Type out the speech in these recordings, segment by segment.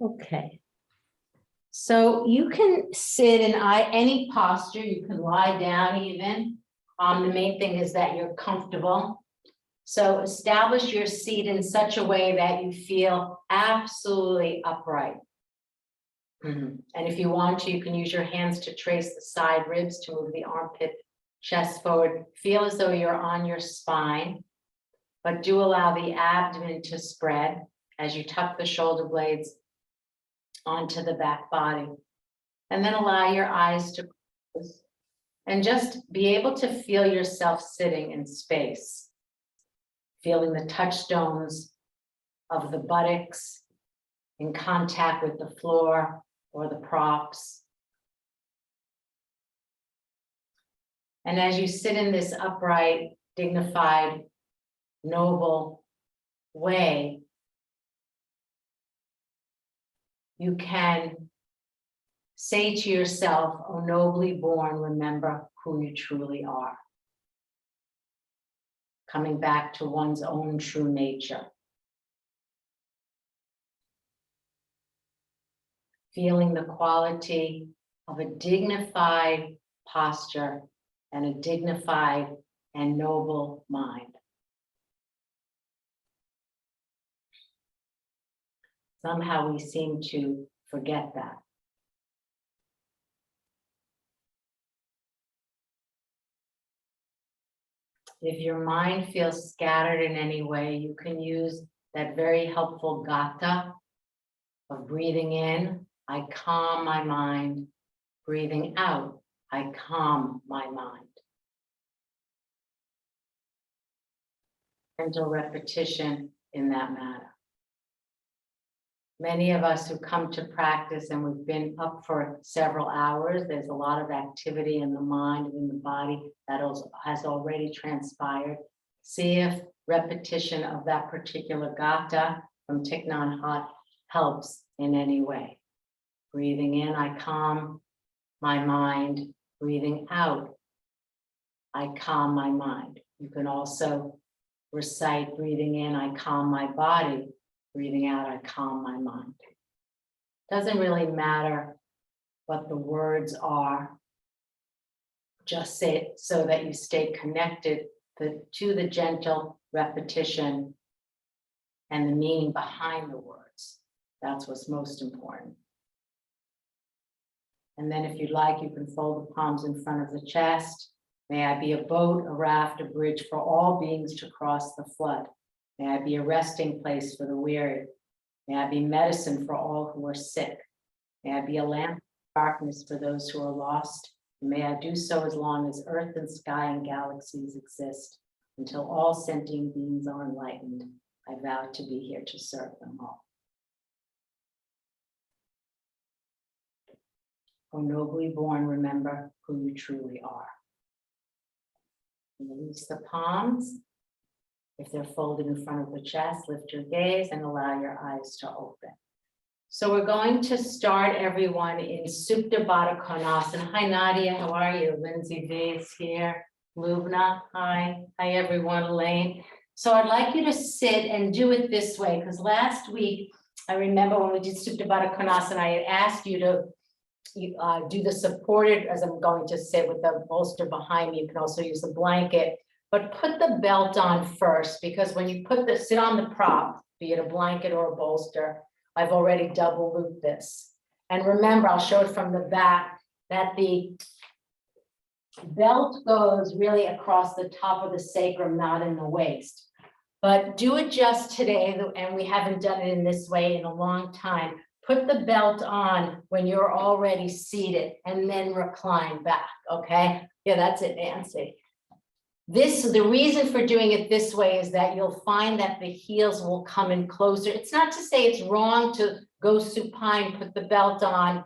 Okay. So you can sit in any posture, you can lie down even. The main thing is that you're comfortable. So establish your seat in such a way that you feel absolutely upright. And if you want to, you can use your hands to trace the side ribs to move the armpit, chest forward. Feel as though you're on your spine, but do allow the abdomen to spread as you tuck the shoulder blades onto the back body. And then allow your eyes to close and just be able to feel yourself sitting in space, feeling the touchstones of the buttocks in contact with the floor or the props. And as you sit in this upright, dignified, noble way, you can say to yourself, "Oh, nobly born, remember who you truly are." Coming back to one's own true nature. Feeling the quality of a dignified posture and a dignified and noble mind. Somehow we seem to forget that. If your mind feels scattered in any way, you can use that very helpful gata of breathing in, I calm my mind. Breathing out, I calm my mind. Gentle repetition in that matter. Many of us who come to practice and we've been up for several hours, there's a lot of activity in the mind and in the body that has already transpired. See if repetition of that particular gata from Thich Nhat Hanh helps in any way. Breathing in, I calm my mind. Breathing out, I calm my mind. You can also recite, breathing in, I calm my body. Breathing out, I calm my mind. Doesn't really matter what the words are. Just say it so that you stay connected to the gentle repetition and the meaning behind the words. That's what's most important. And then if you'd like, you can fold the palms in front of the chest. May I be a boat, a raft, a bridge for all beings to cross the flood. May I be a resting place for the weary. May I be medicine for all who are sick. May I be a lamp of darkness for those who are lost. And may I do so as long as earth and sky and galaxies exist. Until all sentient beings are enlightened, I vow to be here to serve them all. O nobly born, remember who you truly are. And release the palms. If they're folded in front of the chest, lift your gaze and allow your eyes to open. So we're going to start everyone in Supta Baddha Konasana. Hi Nadia, how are you? Lindsay V is here. Lubna, hi. Hi everyone, Elaine. So I'd like you to sit and do it this way, because last week, I remember when we did Supta Baddha Konasana, I had asked you to do the supported, as I'm going to sit with the bolster behind me. You can also use a blanket. But put the belt on first, because when you sit on the prop, be it a blanket or a bolster, I've already double looped this. And remember, I'll show it from the back, that the belt goes really across the top of the sacrum, not in the waist. But do it just today, and we haven't done it in this way in a long time. Put the belt on when you're already seated and then recline back, okay? Yeah, that's it, Nancy. The reason for doing it this way is that you'll find that the heels will come in closer. It's not to say it's wrong to go supine, put the belt on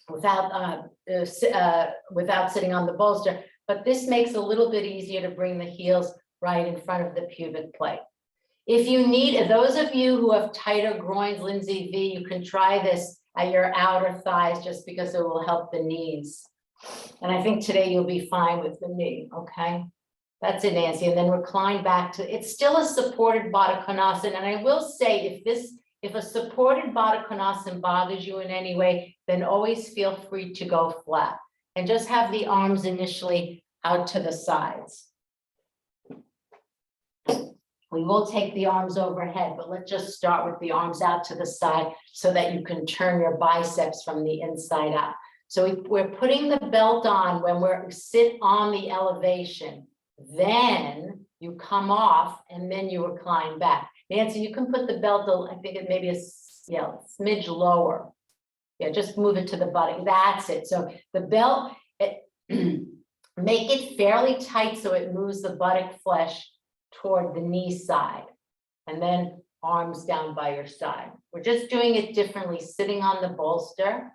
without sitting on the bolster, but this makes it a little bit easier to bring the heels right in front of the pubic plate. If you need, those of you who have tighter groins, Lindsay V, you can try this at your outer thighs just because it will help the knees. And I think today you'll be fine with the knee, okay? That's it, Nancy. And then recline back to, it's still a supported Baddha Konasana. And I will say, if this If a supported Baddha Konasana bothers you in any way, then always feel free to go flat and just have the arms initially out to the sides. We will take the arms overhead, but let's just start with the arms out to the side so that you can turn your biceps from the inside out. So we're putting the belt on when we sit on the elevation, then you come off and then you recline back. Nancy, you can put the belt, I think it may be a smidge lower. Yeah, just move it to the buttock. That's it. So the belt, make it fairly tight so it moves the buttock flesh toward the knee side, and then arms down by your side. We're just doing it differently, sitting on the bolster,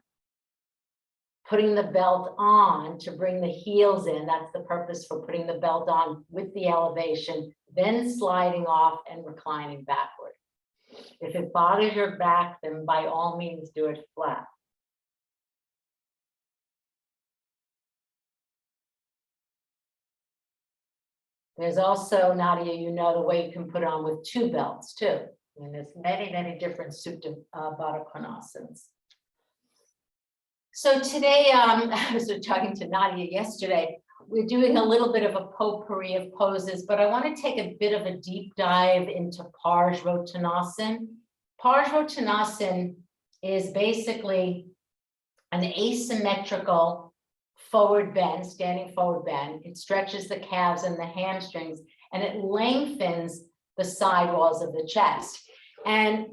putting the belt on to bring the heels in. That's the purpose for putting the belt on with the elevation, then sliding off and reclining backward. If it bothers your back, then by all means do it flat. There's also, Nadia, you know, the way you can put on with two belts too. I mean, there's many, many different Supta Baddha Konasanas. So today, I was talking to Nadia yesterday, we're doing a little bit of a potpourri of poses, but I want to take a bit of a deep dive into Parsvottanasana. Parsvottanasana is basically an asymmetrical forward bend, standing forward bend. It stretches the calves and the hamstrings, and it lengthens the side walls of the chest. And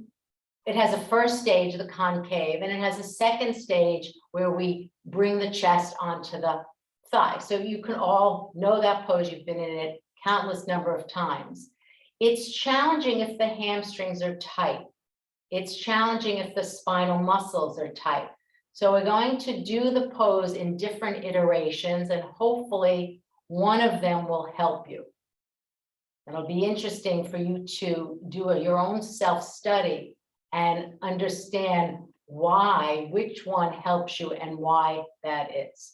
it has a first stage, the concave, and it has a second stage where we bring the chest onto the thigh. So you can all know that pose. You've been in it countless number of times. It's challenging if the hamstrings are tight. It's challenging if the spinal muscles are tight. So we're going to do the pose in different iterations, and hopefully one of them will help you. It'll be interesting for you to do your own self-study and understand why, which one helps you and why that is.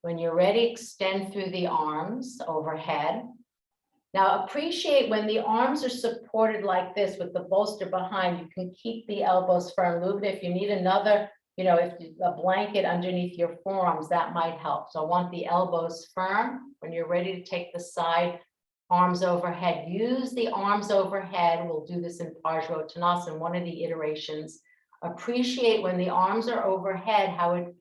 When you're ready, extend through the arms overhead. Now appreciate when the arms are supported like this with the bolster behind, you can keep the elbows firm. Lubna, if you need another, if a blanket underneath your forearms, that might help. So I want the elbows firm. When you're ready to take the side, arms overhead. Use the arms overhead. We'll do this in Parsvottanasana, one of the iterations. Appreciate when the arms are overhead, how it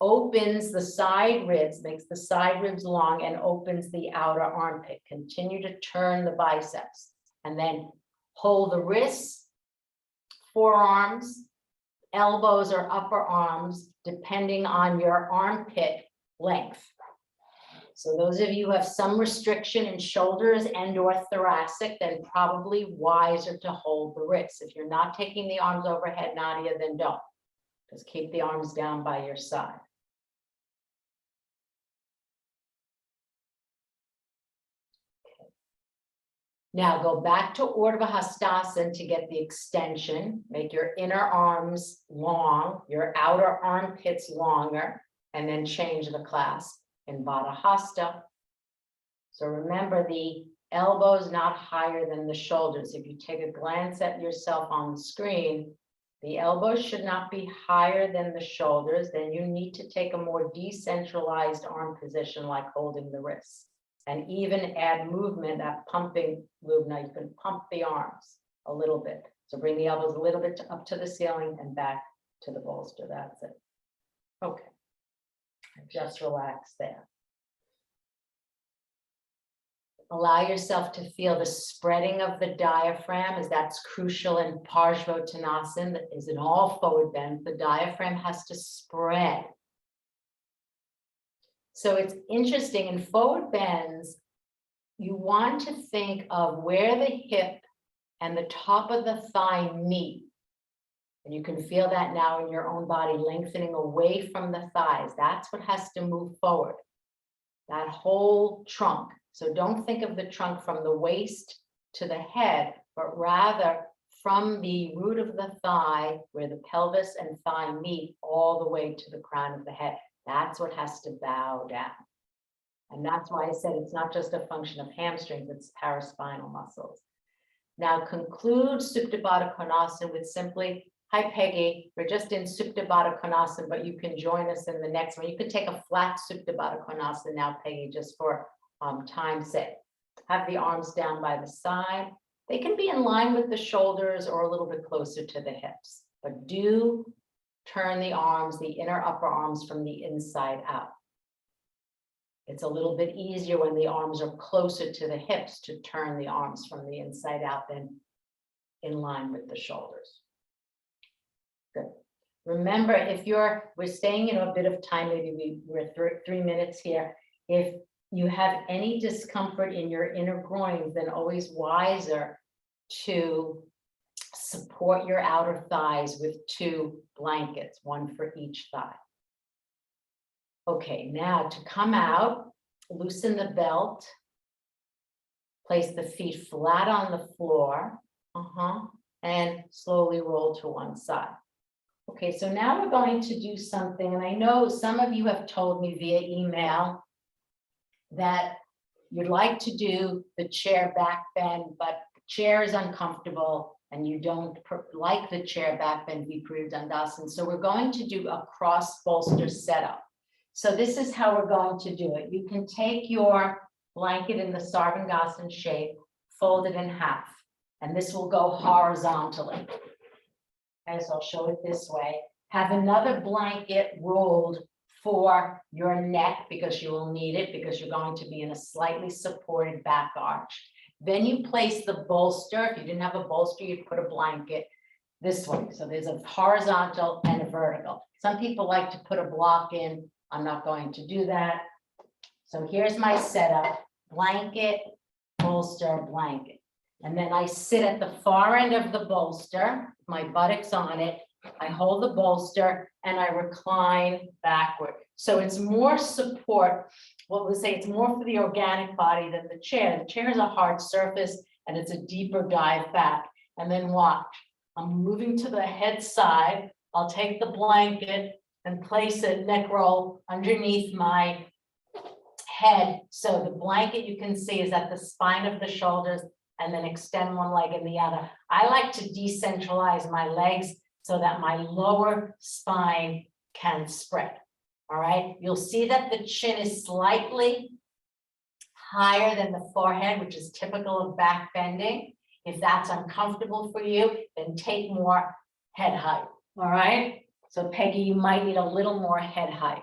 opens the side ribs, makes the side ribs long, and opens the outer armpit. Continue to turn the biceps, and then hold the wrists, forearms, elbows or upper arms, depending on your armpit length. So those of you who have some restriction in shoulders and or thoracic, then probably wiser to hold the wrists. If you're not taking the arms overhead, Nadia, then don't. Just keep the arms down by your side. Okay. Now go back to Urdhva Hastasana to get the extension. Make your inner arms long, your outer armpits longer, and then change the clasp in Baddha Hasta. So remember, the elbows not higher than the shoulders. If you take a glance at yourself on the screen, the elbows should not be higher than the shoulders. Then you need to take a more decentralized arm position, like holding the wrists, and even add movement, that pumping movement. You can pump the arms a little bit. So bring the elbows a little bit up to the ceiling and back to the bolster. That's it. Okay. Just relax there. Allow yourself to feel the spreading of the diaphragm, as that's crucial in Parsvottanasana. That is in all forward bends. The diaphragm has to spread. So it's interesting, in forward bends, you want to think of where the hip and the top of the thigh meet. And you can feel that now in your own body, lengthening away from the thighs. That's what has to move forward, that whole trunk. So don't think of the trunk from the waist to the head, but rather from the root of the thigh, where the pelvis and thigh meet, all the way to the crown of the head. That's what has to bow down. And that's why I said it's not just a function of hamstrings, it's paraspinal muscles. Now conclude Supta Baddha Konasana with simply, hi Peggy, we're just in Supta Baddha Konasana, but you can join us in the next one. You could take a flat Supta Baddha Konasana now, Peggy, just for time's sake. Have the arms down by the side. They can be in line with the shoulders or a little bit closer to the hips, but do turn the arms, the inner upper arms from the inside out. It's a little bit easier when the arms are closer to the hips to turn the arms from the inside out than in line with the shoulders. Good. Remember, if we're staying in a bit of time, maybe we're 3 minutes here. If you have any discomfort in your inner groins, then always wiser to support your outer thighs with 2 blankets, 1 for each thigh. Okay, now to come out, loosen the belt, place the feet flat on the floor, and slowly roll to one side. Okay, so now we're going to do something, and I know some of you have told me via email that you'd like to do the chair back bend, but the chair is uncomfortable and you don't like the chair back bend Viparita Dandasana. So we're going to do a cross bolster setup. So this is how we're going to do it. You can take your blanket in the Sarvangasana shape, fold it in half, and this will go horizontally. Okay, so I'll show it this way. Have another blanket rolled for your neck because you will need it because you're going to be in a slightly supported back arch. Then you place the bolster. If you didn't have a bolster, you'd put a blanket this way. So there's a horizontal and a vertical. Some people like to put a block in. I'm not going to do that. So here's my setup: blanket, bolster, blanket. And then I sit at the far end of the bolster, my buttocks on it. I hold the bolster and I recline backward. So it's more support. Well, we'll say it's more for the organic body than the chair. The chair is a hard surface and it's a deeper dive back. And then watch. I'm moving to the head side. I'll take the blanket and place it neck roll underneath my head. So the blanket you can see is at the spine of the shoulders and then extend one leg and the other. I like to decentralize my legs so that my lower spine can spread. All right, you'll see that the chin is slightly higher than the forehead, which is typical of back bending. If that's uncomfortable for you, then take more head height. All right, so Peggy, you might need a little more head height.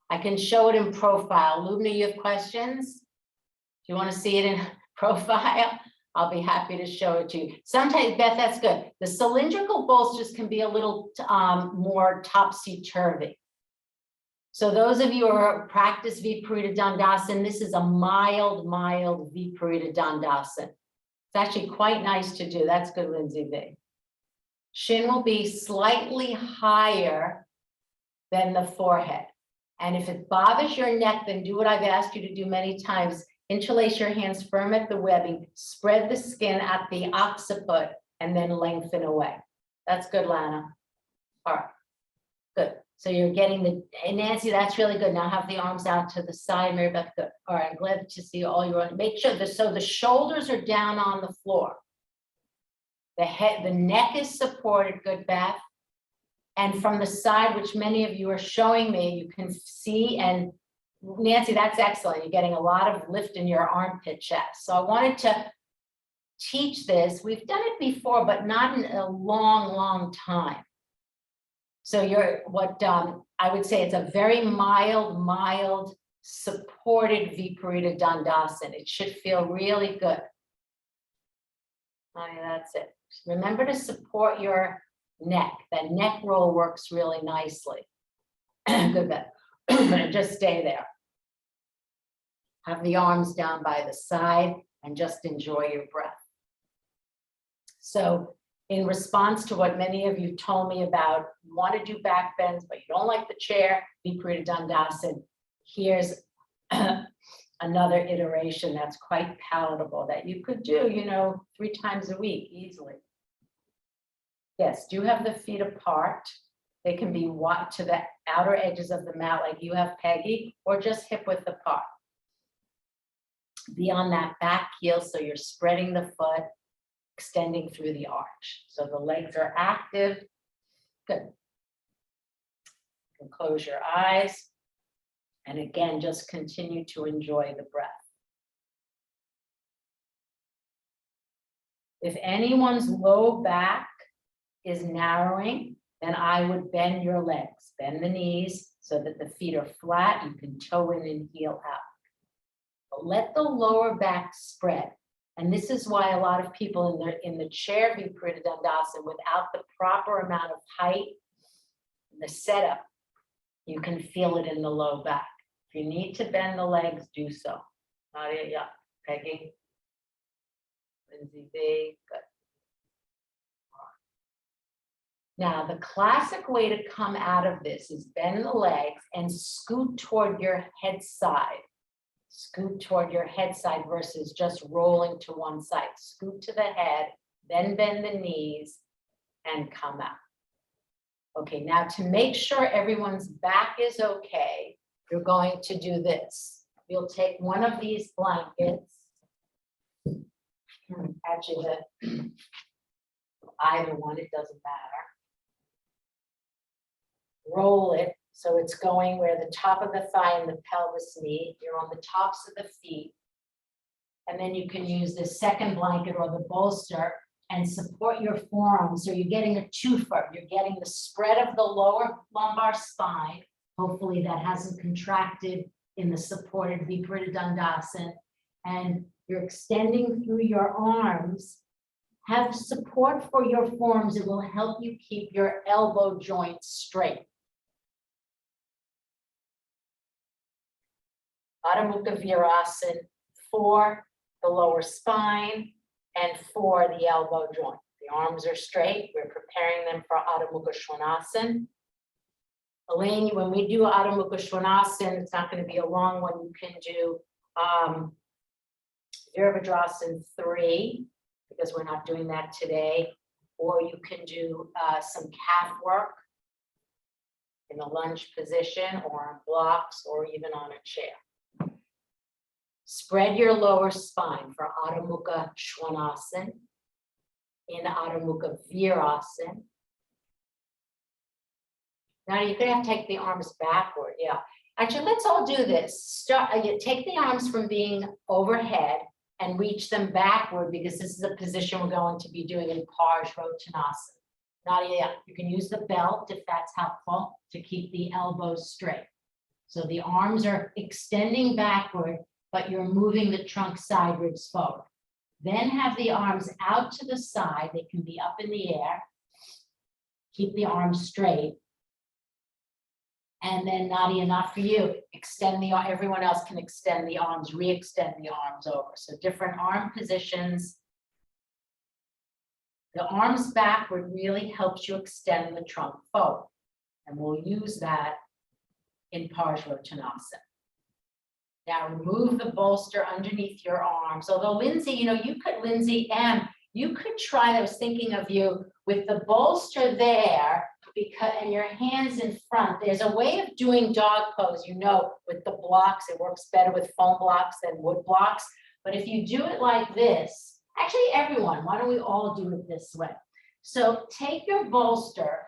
I can show it in profile. Lubna, you have questions? Do you want to see it in profile? I'll be happy to show it to you. Sometimes, Beth, that's good. The cylindrical bolsters can be a little more topsy-turvy. So those of you who are practice Viparita Dandasana, this is a mild Viparita Dandasana. It's actually quite nice to do. That's good, Lindsay V. Shin will be slightly higher than the forehead. And if it bothers your neck, then do what I've asked you to do many times. Interlace your hands firm at the webbing, spread the skin at the occiput, and then lengthen away. That's good, Lana. All right, good. So you're getting the, and Nancy, that's really good. Now have the arms out to the side, Mary Beth, good. All right, I'm glad to see all your, make sure that, so the shoulders are down on the floor. The head, the neck is supported, good, Beth. And from the side, which many of you are showing me, you can see, and Nancy, that's excellent. You're getting a lot of lift in your armpit chest. So I wanted to teach this. We've done it before, but not in a long time. So you're what I would say it's a very mild, supported Viparita Dandasana. It should feel really good. Oh, yeah, that's it. Remember to support your neck. That neck roll works really nicely. Good, Beth. Just stay there. Have the arms down by the side and just enjoy your breath. So in response to what many of you told me about, you want to do back bends, but you don't like the chair, Viparita Dandasana, here's another iteration that's quite palatable that you could do, 3 times a week easily. Yes, do have the feet apart. They can be to the outer edges of the mat like you have, Peggy, or just hip width apart. Be on that back heel so you're spreading the foot. extending through the arch. So the legs are active. Good. You can close your eyes. And again, just continue to enjoy the breath. If anyone's low back is narrowing, then I would bend your legs, bend the knees so that the feet are flat. You can toe in and heel out. But let the lower back spread. And this is why a lot of people in the chair Viparita Dandasana, without the proper amount of height, the setup, you can feel it in the low back. If you need to bend the legs, do so. Nadia, yeah. Peggy. Lindsay B. Good. Now, the classic way to come out of this is bend the legs and scoot toward your head side. Scoot toward your head side versus just rolling to one side. Scoot to the head, then bend the knees and come out. Okay, now to make sure everyone's back is okay, you're going to do this. You'll take one of these blankets, actually either one, it doesn't matter. Roll it so it's going where the top of the thigh and the pelvis meet. You're on the tops of the feet. And then you can use the second blanket or the bolster and support your forearms. So you're getting a twofer. You're getting the spread of the lower lumbar spine. Hopefully that hasn't contracted in the supported Viparita Dandasana. And you're extending through your arms. Have support for your forearms. It will help you keep your elbow joints straight. Adho Mukha Virasana for the lower spine and for the elbow joint. The arms are straight. We're preparing them for Adho Mukha Svanasana. Elaine, when we do Adho Mukha Svanasana, it's not going to be a long one. You can do Virabhadrasana 3, because we're not doing that today. Or you can do some calf work in a lunge position or on blocks or even on a chair. Spread your lower spine for Adho Mukha Svanasana in Adho Mukha Virasana. Now you're going to have to take the arms backward. Yeah. Actually, let's all do this. Start. You take the arms from being overhead and reach them backward, because this is a position we're going to be doing in Parsvarottanasana. Nadia, you can use the belt if that's helpful to keep the elbows straight. So the arms are extending backward, but you're moving the trunk sideways forward. Then have the arms out to the side. They can be up in the air. Keep the arms straight. And then Nadia, not for you, extend the arm. Everyone else can extend the arms, re-extend the arms over. So different arm positions. The arms backward really helps you extend the trunk forward. And we'll use that in Parsvarottanasana. Now remove the bolster underneath your arms. Although Lindsay, Lindsay M, you could try, I was thinking of you with the bolster there, and your hands in front. There's a way of doing dog pose, with the blocks. It works better with foam blocks than wood blocks. But if you do it like this, actually everyone, why don't we all do it this way? So take your bolster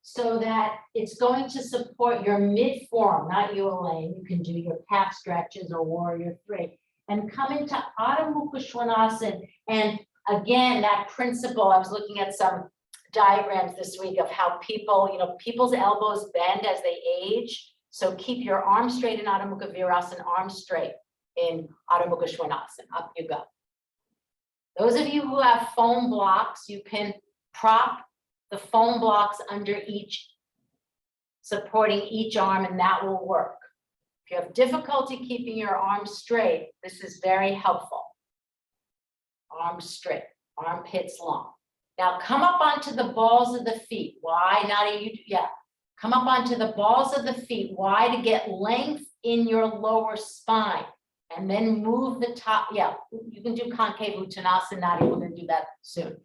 so that it's going to support your mid forearm, not you, Elaine. You can do your calf stretches or warrior 3 and come into Adho Mukha Svanasana. And again, that principle, I was looking at some diagrams this week of how people's elbows bend as they age. So keep your arms straight in Adho Mukha Virasana, arms straight in Adho Mukha Svanasana. Up you go. Those of you who have foam blocks, you can prop the foam blocks under supporting each arm, and that will work. If you have difficulty keeping your arms straight, this is very helpful. Arms straight, armpits long. Now come up onto the balls of the feet. Why? Come up onto the balls of the feet. Why? To get length in your lower spine. And then move the top. Yeah, you can do concave uttanasana. Nadia, we're going to do that soon.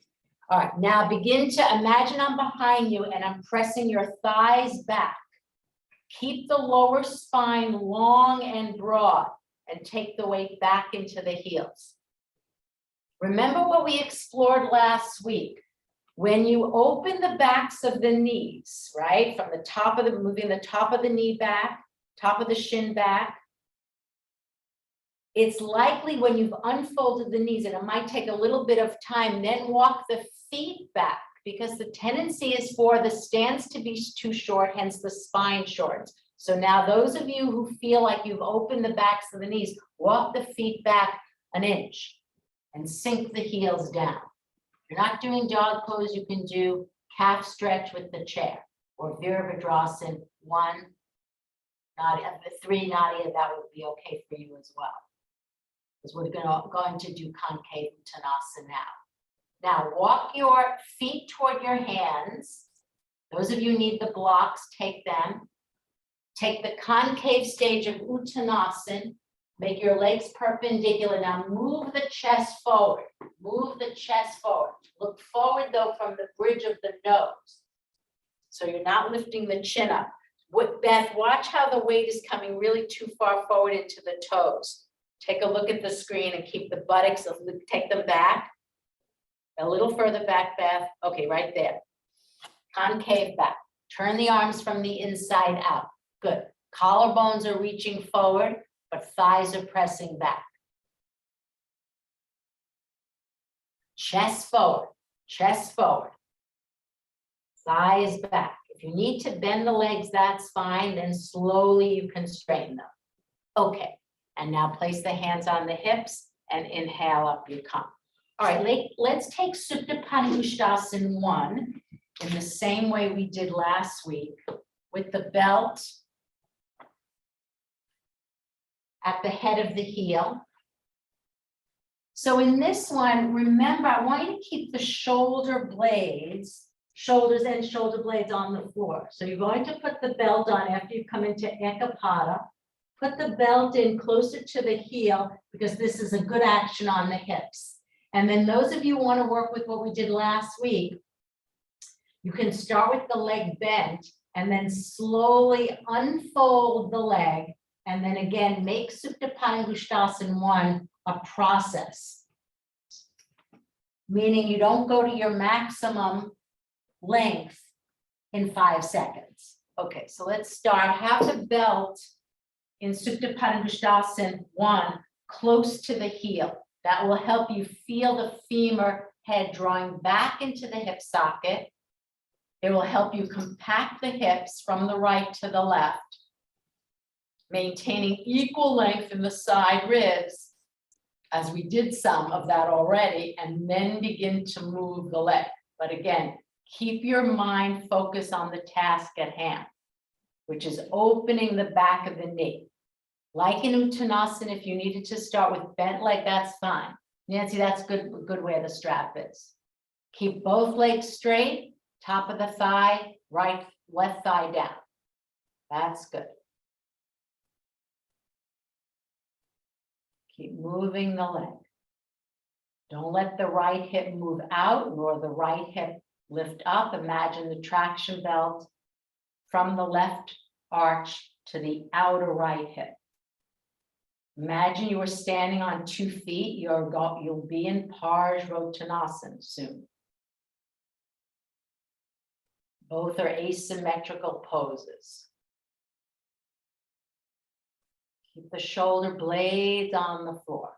All right, now begin to imagine I'm behind you and I'm pressing your thighs back. Keep the lower spine long and broad and take the weight back into the heels. Remember what we explored last week. When you open the backs of the knees, right, from the top of the, moving the top of the knee back, top of the shin back, it's likely when you've unfolded the knees, and it might take a little bit of time, then walk the feet back, because the tendency is for the stance to be too short, hence the spine shorts. So now those of you who feel like you've opened the backs of the knees, walk the feet back an inch and sink the heels down. If you're not doing dog pose, you can do calf stretch with the chair, or Virabhadrasana 1, Nadia, 3 Nadia, that would be okay for you as well. Because we're going to do concave Uttanasana now. Now walk your feet toward your hands. Those of you need the blocks, take them. Take the concave stage of Uttanasana. Make your legs perpendicular. Now move the chest forward. Move the chest forward. Look forward though from the bridge of the nose. So you're not lifting the chin up. Beth, watch how the weight is coming really too far forward into the toes. Take a look at the screen and keep the buttocks, take them back. A little further back, Beth. Okay, right there. Concave back. Turn the arms from the inside out. Good. Collarbones are reaching forward, but thighs are pressing back. Chest forward. Chest forward. Thighs back. If you need to bend the legs, that's fine. Then slowly you can straighten them. Okay. And now place the hands on the hips and inhale up you come. All right, let's take Supta Padangusthasana 1 in the same way we did last week with the belt at the head of the heel. So in this one, remember, I want you to keep the shoulders and shoulder blades on the floor. So you're going to put the belt on after you come into Ekapada. Put the belt in closer to the heel because this is a good action on the hips. And then those of you who want to work with what we did last week, you can start with the leg bent and then slowly unfold the leg. And then again, make Supta Padangusthasana 1 a process. Meaning you don't go to your maximum length in 5 seconds. Okay, so let's start. Have the belt in Supta Padangusthasana 1 close to the heel. That will help you feel the femur head drawing back into the hip socket. It will help you compact the hips from the right to the left, maintaining equal length in the side ribs, as we did some of that already, and then begin to move the leg. But again, keep your mind focused on the task at hand, which is opening the back of the knee. Like in Uttanasana, if you needed to start with bent leg, that's fine. Nancy, that's good where the strap is. Keep both legs straight, top of the thigh, right, left thigh down. That's good. Keep moving the leg. Don't let the right hip move out nor the right hip lift up. Imagine the traction belt from the left arch to the outer right hip. Imagine you were standing on 2 feet. You'll be in Parsvarottanasana soon. Both are asymmetrical poses. Keep the shoulder blades on the floor.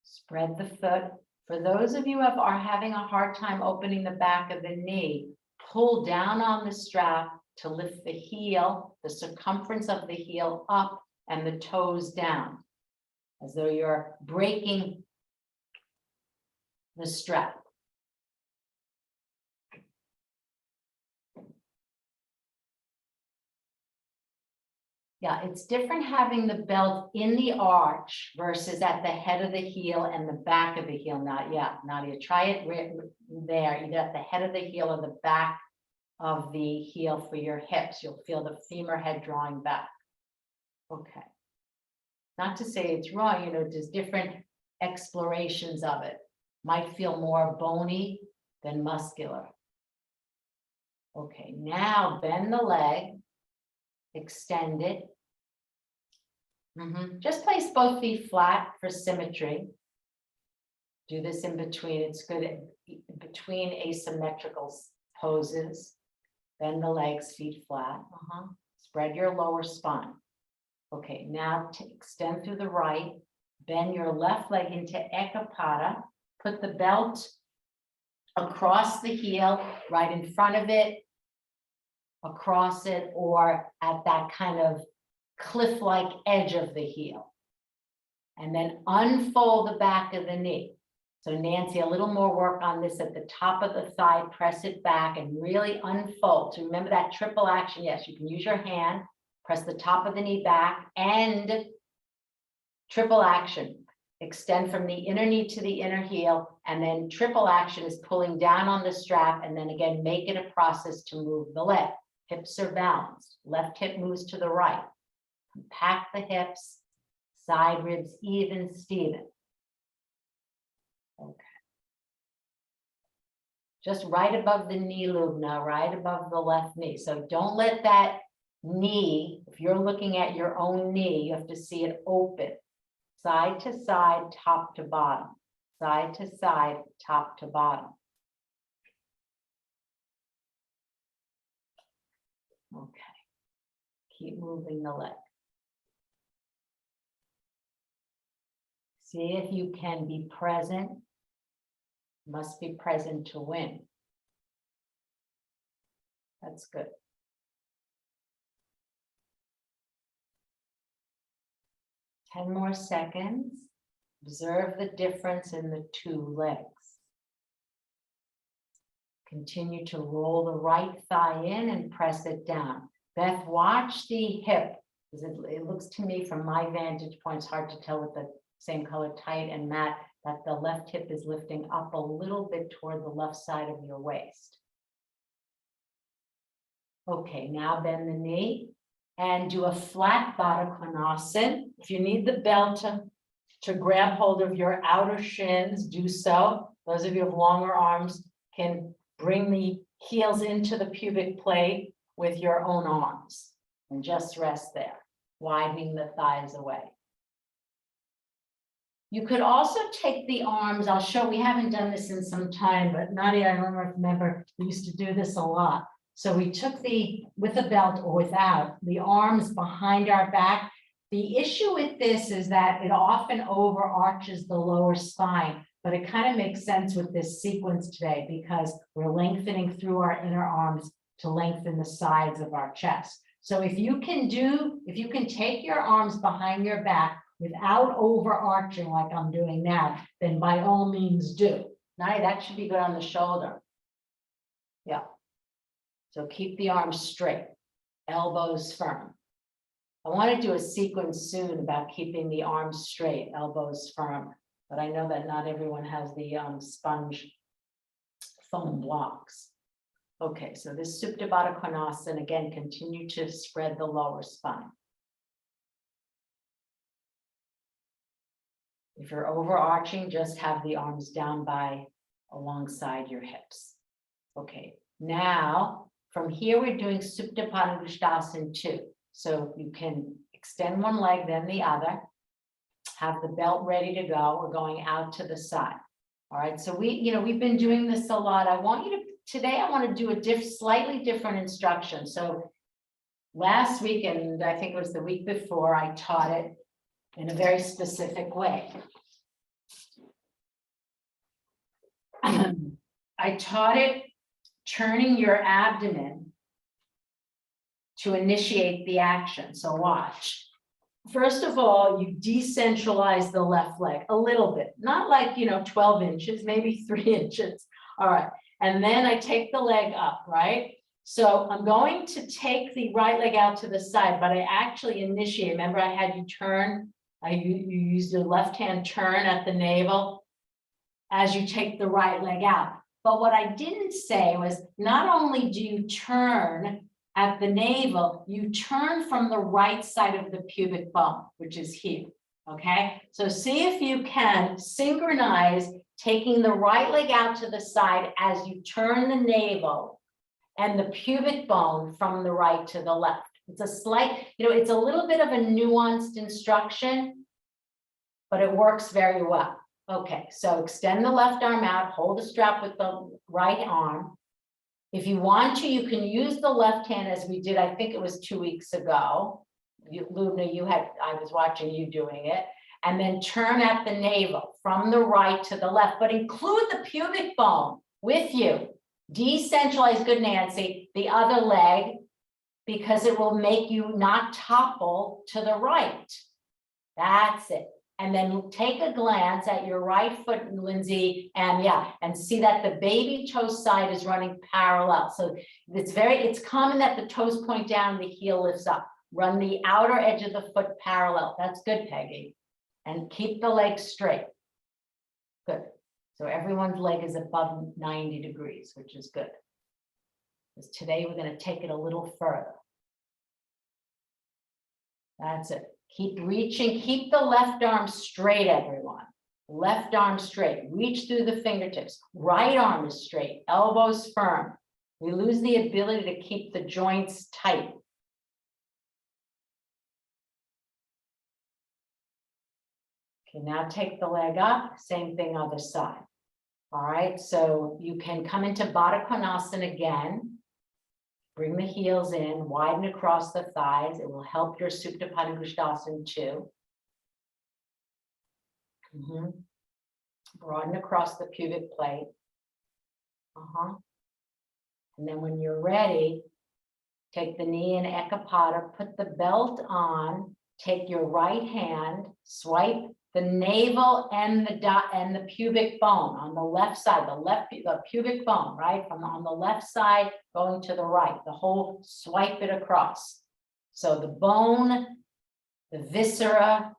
Spread the foot. For those of you who are having a hard time opening the back of the knee, pull down on the strap to lift the heel, the circumference of the heel up and the toes down, as though you're breaking the strap. Yeah, it's different having the belt in the arch versus at the head of the heel and the back of the heel. Nadia, try it there, either at the head of the heel or the back of the heel for your hips. You'll feel the femur head drawing back. Okay. Not to say it's wrong, there's different explorations of it. Might feel more bony than muscular. Okay, now bend the leg. extend it. Just place both feet flat for symmetry. Do this in between. It's good between asymmetrical poses. Bend the legs, feet flat. Spread your lower spine. Okay, now to extend through the right. Bend your left leg into Ekapada. Put the belt across the heel, right in front of it, across it, or at that kind of cliff-like edge of the heel. And then unfold the back of the knee. So Nancy, a little more work on this at the top of the thigh, press it back and really unfold. So remember that triple action. Yes, you can use your hand, press the top of the knee back and triple action. Extend from the inner knee to the inner heel, and then triple action is pulling down on the strap, and then again, make it a process to move the leg. Hips are balanced. Left hip moves to the right. Compact the hips, side ribs even, Steven. Okay. Just right above the knee loop now, right above the left knee. So don't let that knee, if you're looking at your own knee, you have to see it open. Side to side, top to bottom. Side to side, top to bottom. Okay. Keep moving the leg. See if you can be present. Must be present to win. That's good. Ten more seconds. Observe the difference in the two legs. Continue to roll the right thigh in and press it down. Beth, watch the hip. It looks to me from my vantage point, it's hard to tell with the same color tight and matte, that the left hip is lifting up a little bit toward the left side of your waist. Okay, now bend the knee and do a flat Baddha Konasana. If you need the belt to grab hold of your outer shins, do so. Those of you with longer arms can bring the heels into the pubic plate with your own arms and just rest there, widening the thighs away. You could also take the arms, I'll show, we haven't done this in some time, but Nadia, I remember we used to do this a lot. So we took with a belt or without, the arms behind our back. The issue with this is that it often overarches the lower spine, but it kind of makes sense with this sequence today because we're lengthening through our inner arms to lengthen the sides of our chest. So if you can take your arms behind your back without overarching like I'm doing now, then by all means do. Now that should be good on the shoulder. Yeah. So keep the arms straight, elbows firm. I want to do a sequence soon about keeping the arms straight, elbows firm, but I know that not everyone has the sponge foam blocks. Okay, so this Supta Baddha Konasana, again, continue to spread the lower spine. If you're overarching, just have the arms down by alongside your hips. Okay, now from here we're doing Supta Padangusthasana 2. So you can extend one leg, then the other. Have the belt ready to go. We're going out to the side. All right, so we've been doing this a lot. Today I want to do a slightly different instruction. So last week, and I think it was the week before, I taught it in a very specific way. I taught it turning your abdomen to initiate the action. So watch. First of all, you decentralize the left leg a little bit, not like, 12 inches, maybe 3 inches. All right. And then I take the leg up, right? So I'm going to take the right leg out to the side, but I actually initiate. Remember, I had you turn, you use your left hand turn at the navel as you take the right leg out. But what I didn't say was not only do you turn at the navel, you turn from the right side of the pubic bone, which is here, okay? So see if you can synchronize taking the right leg out to the side as you turn the navel and the pubic bone from the right to the left. It's a slight, it's a little bit of a nuanced instruction, but it works very well. Okay, so extend the left arm out, hold the strap with the right arm. If you want to, you can use the left hand as we did, I think it was 2 weeks ago. Lubna, I was watching you doing it. And then turn at the navel from the right to the left, but include the pubic bone with you. Decentralize, good Nancy, the other leg, because it will make you not topple to the right. That's it. And then take a glance at your right foot, Lindsay, and see that the baby toe side is running parallel. So it's common that the toes point down, the heel lifts up. Run the outer edge of the foot parallel. That's good, Peggy. And keep the leg straight. Good. So everyone's leg is above 90 degrees, which is good. Because today we're going to take it a little further. That's it. Keep reaching. Keep the left arm straight, everyone. Left arm straight. Reach through the fingertips. Right arm is straight. Elbows firm. We lose the ability to keep the joints tight. Okay, now take the leg up. Same thing other side. All right, so you can come into Baddha Konasana again. Bring the heels in, widen across the thighs. It will help your Supta Pada Krishnasana too. Broaden across the pubic plate. And then when you're ready, take the knee in Ekapada, put the belt on, take your right hand, swipe the navel and the pubic bone on the left side, the pubic bone, right? On the left side, going to the right, the whole swipe it across. So the bone, the viscera,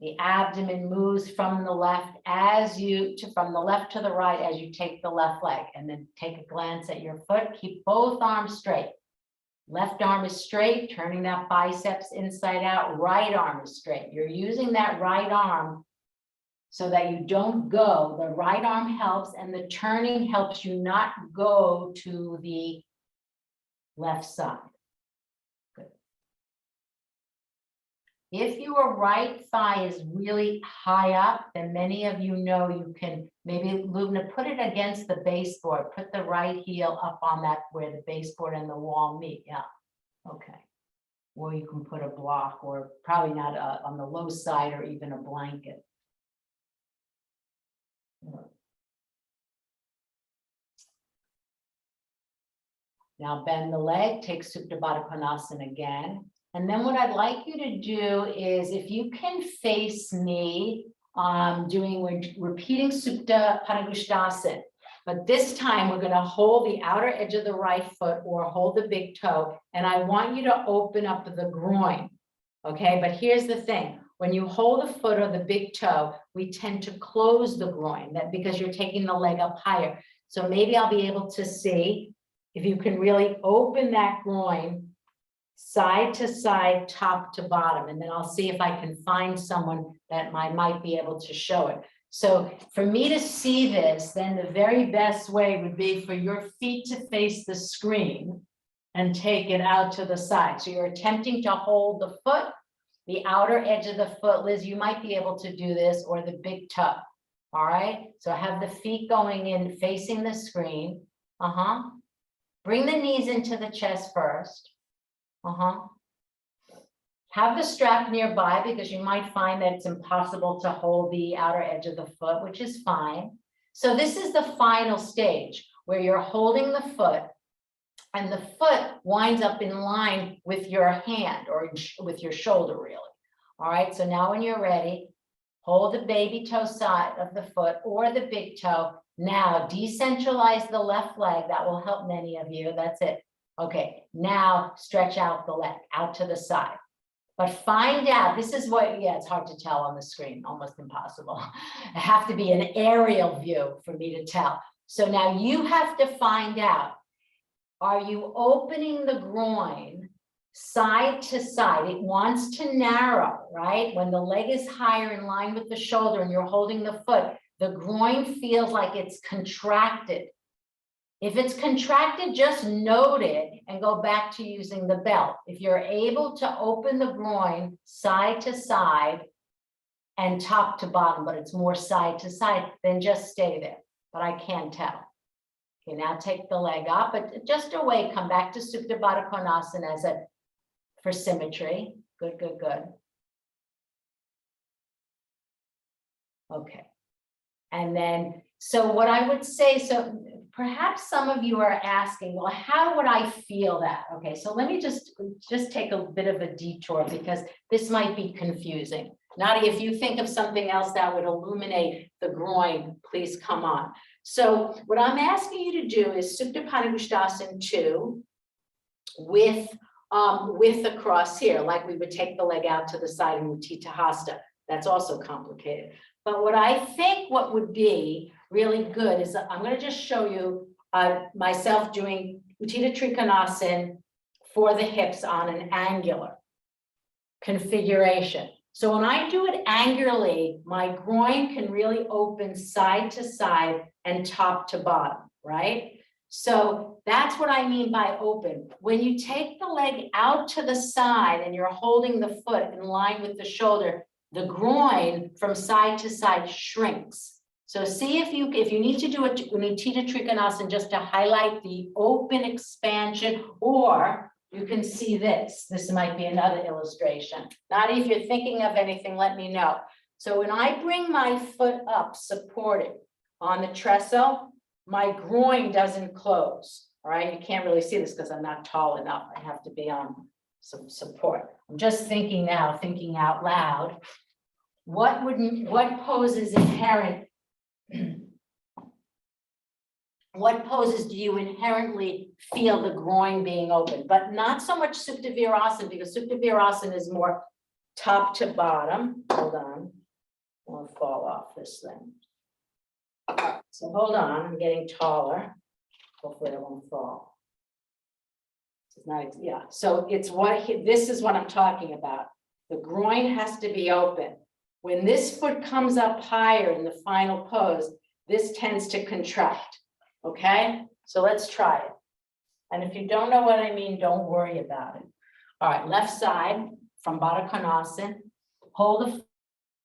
the abdomen moves from the left from the left to the right as you take the left leg, and then take a glance at your foot. Keep both arms straight. Left arm is straight, turning that biceps inside out. Right arm is straight. You're using that right arm so that you don't go. The right arm helps, and the turning helps you not go to the left side. Good. If your right thigh is really high up, then many of you know you can maybe, Lubna, put it against the baseboard. Put the right heel up on that where the baseboard and the wall meet. Yeah. Okay. Or you can put a block, or probably not on the low side, or even a blanket. Now bend the leg, take Supta Baddha Konasana again. And then what I'd like you to do is, if you can face me, we're repeating Supta Pada Krishnasana, but this time we're going to hold the outer edge of the right foot or hold the big toe, and I want you to open up the groin. Okay, but here's the thing. When you hold the foot or the big toe, we tend to close the groin, because you're taking the leg up higher. So maybe I'll be able to see if you can really open that groin side to side, top to bottom, and then I'll see if I can find someone that might be able to show it. So for me to see this, then the very best way would be for your feet to face the screen and take it out to the side. So you're attempting to hold the foot, the outer edge of the foot. Liz, you might be able to do this, or the big toe. All right, so have the feet going in facing the screen. Bring the knees into the chest first. Have the strap nearby, because you might find that it's impossible to hold the outer edge of the foot, which is fine. So this is the final stage where you're holding the foot, and the foot winds up in line with your hand, or with your shoulder, really. All right, so now when you're ready, hold the baby toe side of the foot or the big toe. Now decentralize the left leg. That will help many of you. That's it. Okay, now stretch out the leg out to the side. But find out, this is what, it's hard to tell on the screen, almost impossible. I have to be an aerial view for me to tell. So now you have to find out, are you opening the groin side to side? It wants to narrow, right? When the leg is higher in line with the shoulder and you're holding the foot, the groin feels like it's contracted. If it's contracted, just note it and go back to using the belt. If you're able to open the groin side to side and top to bottom, but it's more side to side, then just stay there. But I can't tell. Okay, now take the leg up, but just away, come back to Supta Baddha Konasana as a, for symmetry. Good, good, good. Okay. And then, so what I would say, so perhaps some of you are asking, well, how would I feel that? Okay, so let me just take a bit of a detour because this might be confusing. Nadia, if you think of something else that would illuminate the groin, please come on. So what I'm asking you to do is Supta Padangusthasana 2 with the cross here, like we would take the leg out to the side in Utthita Hasta. That's also complicated. But what I think what would be really good is I'm going to just show you myself doing Utthita Trikonasana for the hips on an angular configuration. So when I do it angularly, my groin can really open side to side and top to bottom, right? So that's what I mean by open. When you take the leg out to the side and you're holding the foot in line with the shoulder, the groin from side to side shrinks. So see if you need to do an Utthita Trikonasana just to highlight the open expansion, or you can see this. This might be another illustration. Nadia, if you're thinking of anything, let me know. So when I bring my foot up, supported on the trestle, my groin doesn't close. All right, you can't really see this because I'm not tall enough. I have to be on some support. I'm just thinking now, thinking out loud. What pose is inherent? What poses do you inherently feel the groin being open? But not so much Supta Virasana, because Supta Virasana is more top to bottom. Hold on, I'll fall off this thing. So hold on, I'm getting taller. Hopefully I won't fall. It's not, yeah, so it's this is what I'm talking about. The groin has to be open. When this foot comes up higher in the final pose, this tends to contract. Okay, so let's try it. And if you don't know what I mean, don't worry about it. All right, left side from Baddha Konasana. Hold the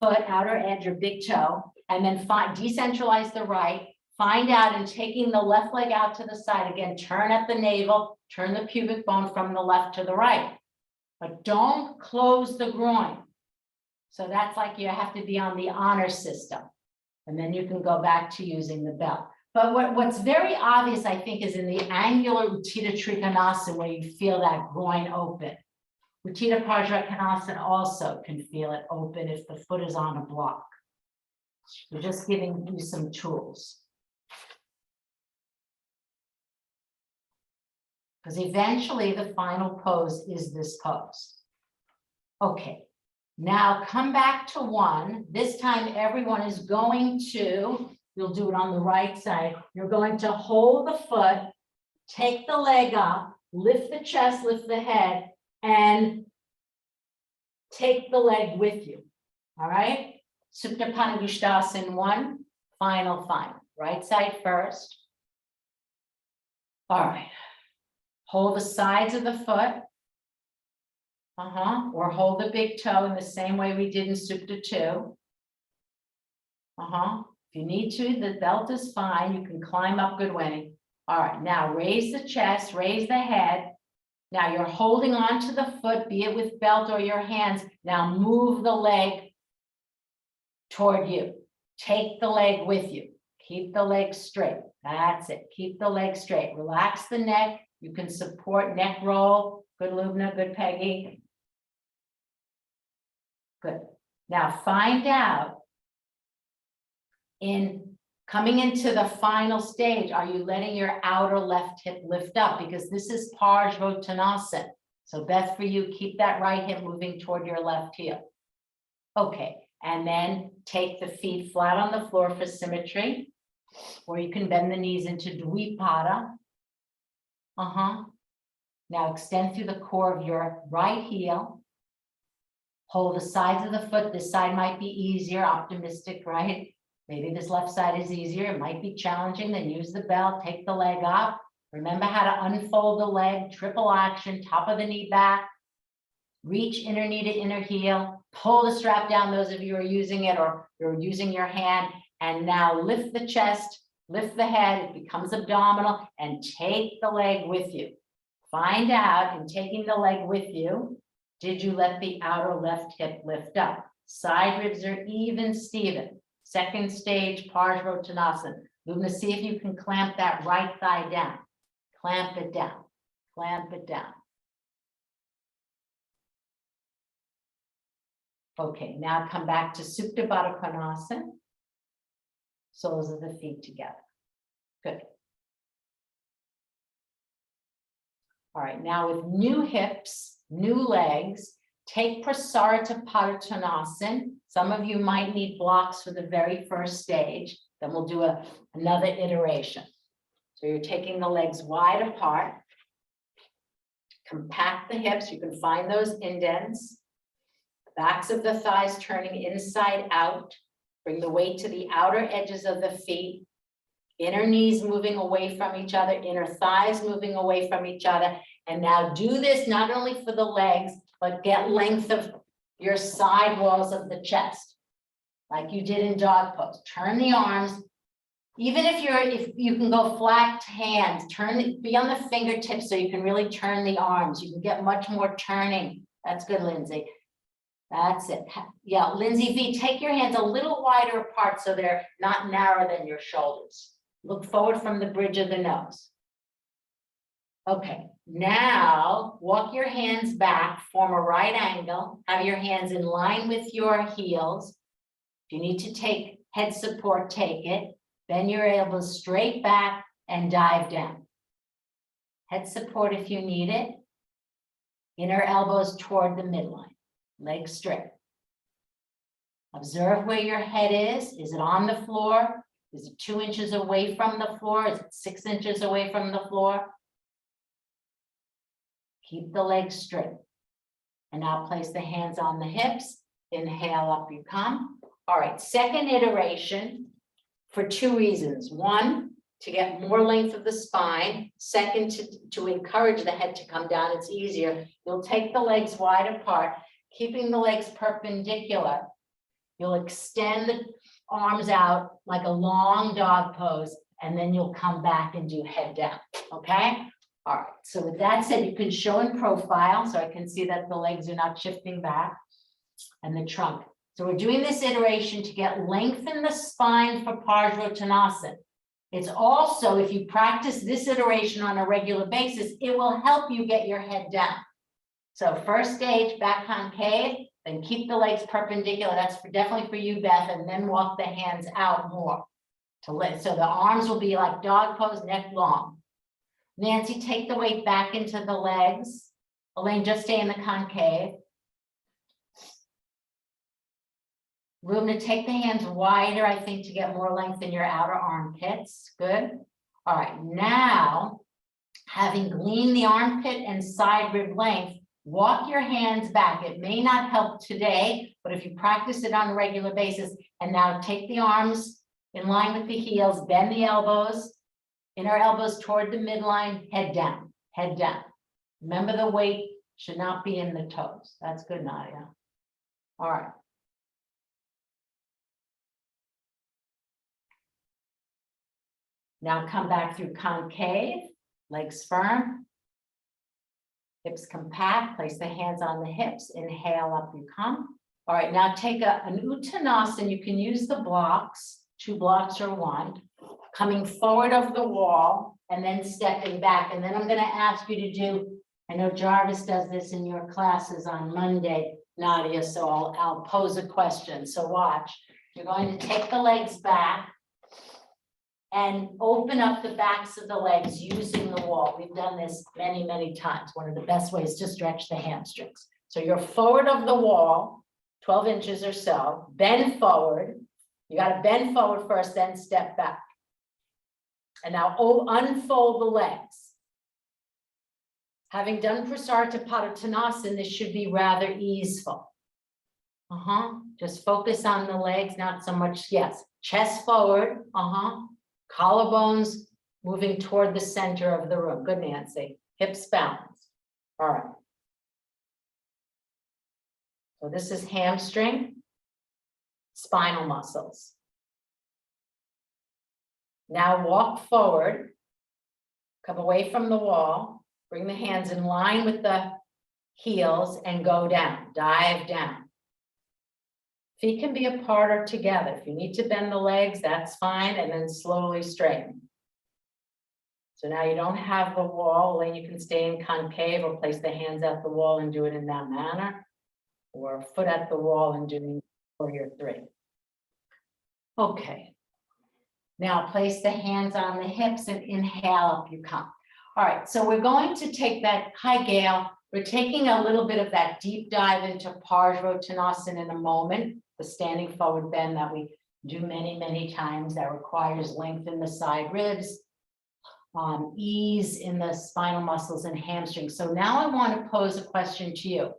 foot, outer edge or big toe, and then decentralize the right. Find out and taking the left leg out to the side again, turn at the navel, turn the pubic bone from the left to the right. But don't close the groin. So that's like you have to be on the honor system. And then you can go back to using the belt. But what's very obvious, I think, is in the angular Utthita Trikonasana where you feel that groin open. Utthita Prajnakonasana also can feel it open if the foot is on a block. We're just giving you some tools. Because eventually the final pose is this pose. Okay, now come back to one. This time everyone is going to, you'll do it on the right side. You're going to hold the foot, take the leg up, lift the chest, lift the head, and take the leg with you. All right? Supta Padangusthasana 1, final. Right side first. All right. Hold the sides of the foot. Or hold the big toe in the same way we did in Supta 2. If you need to, the belt is fine. You can climb up good way. All right, now raise the chest, raise the head. Now you're holding on to the foot, be it with belt or your hands. Now move the leg toward you. Take the leg with you. Keep the leg straight. That's it. Keep the leg straight. Relax the neck. You can support neck roll. Good, Lubna. Good, Peggy. Good. Now find out in coming into the final stage, are you letting your outer left hip lift up? Because this is Parsvottanasana. So Beth, for you, keep that right hip moving toward your left heel. Okay, and then take the feet flat on the floor for symmetry, or you can bend the knees into Dvipada. Now extend through the core of your right heel. Hold the sides of the foot. This side might be easier, optimistic, right? Maybe this left side is easier. It might be challenging. Then use the belt, take the leg up. Remember how to unfold the leg, triple action, top of the knee back. Reach inner knee to inner heel, pull the strap down, those of you who are using it or you're using your hand, and now lift the chest, lift the head, it becomes abdominal, and take the leg with you. Find out in taking the leg with you, did you let the outer left hip lift up? Side ribs are even, Steven. Second stage, Parsvottanasana. Lubna, see if you can clamp that right thigh down. Clamp it down, clamp it down. Okay, now come back to Supta Baddha Konasana. Soles of the feet together. Good. All right, now with new hips, new legs, take Prasarita Padottanasana. Some of you might need blocks for the very first stage. Then we'll do another iteration. So you're taking the legs wide apart. Compact the hips. You can find those indents. Backs of the thighs turning inside out. Bring the weight to the outer edges of the feet. Inner knees moving away from each other, inner thighs moving away from each other. And now do this not only for the legs, but get length of your side walls of the chest, like you did in dog pose. Turn the arms. Even if you can go flat hands, be on the fingertips so you can really turn the arms. You can get much more turning. That's good, Lindsay. That's it. Yeah, Lindsay V, take your hands a little wider apart so they're not narrower than your shoulders. Look forward from the bridge of the nose. Okay, now walk your hands back, form a right angle, have your hands in line with your heels. If you need to take head support, take it. Bend your elbows straight back and dive down. Head support if you need it. Inner elbows toward the midline. Legs straight. Observe where your head is. Is it on the floor? Is it 2 inches away from the floor? Is it 6 inches away from the floor? Keep the legs straight. And now place the hands on the hips. Inhale, up you come. All right, second iteration for 2 reasons. One, to get more length of the spine. Second, to encourage the head to come down. It's easier. You'll take the legs wide apart, keeping the legs perpendicular. You'll extend the arms out like a long dog pose, and then you'll come back and do head down, okay? All right, so with that said, you can show in profile, so I can see that the legs are not shifting back, and the trunk. So we're doing this iteration to get length in the spine for Parsvottanasana. It's also, if you practice this iteration on a regular basis, it will help you get your head down. So first stage, back concave, then keep the legs perpendicular. That's definitely for you, Beth, and then walk the hands out more. So the arms will be like dog pose, neck long. Nancy, take the weight back into the legs. Elaine, just stay in the concave. Rubna, take the hands wider, I think, to get more length in your outer armpits. Good. All right, now, having gleaned the armpit and side rib length, walk your hands back. It may not help today, but if you practice it on a regular basis, and now take the arms in line with the heels, bend the elbows, inner elbows toward the midline, head down, head down. Remember the weight should not be in the toes. That's good, Nadia. All right. Now come back through concave, legs firm, hips compact, place the hands on the hips, inhale, up you come. All right, now take an Uttanasana. You can use the blocks, 2 blocks or 1, coming forward of the wall and then stepping back. And then I'm going to ask you to do, I know Jarvis does this in your classes on Monday, Nadia, so I'll pose a question. So watch, you're going to take the legs back and open up the backs of the legs using the wall. We've done this many, many times. One of the best ways to stretch the hamstrings. So you're forward of the wall, 12 inches or so, bend forward. You got to bend forward first, then step back. And now unfold the legs. Having done Prasarita Padottanasana, this should be rather easeful. Just focus on the legs, not so much, yes. Chest forward, collarbones moving toward the center of the room. Good, Nancy. Hips balanced. All right. So this is hamstring, spinal muscles. Now walk forward, come away from the wall, bring the hands in line with the heels and go down, dive down. Feet can be apart or together. If you need to bend the legs, that's fine, and then slowly straighten. So now you don't have the wall, and you can stay in concave or place the hands at the wall and do it in that manner, or foot at the wall and doing warrior three. Okay. Now place the hands on the hips and inhale up you come. All right, so we're going to take that, hi Gail, we're taking a little bit of that deep dive into Parsvottanasana in a moment, the standing forward bend that we do many, many times that requires length in the side ribs, ease in the spinal muscles and hamstrings. So now I want to pose a question to you.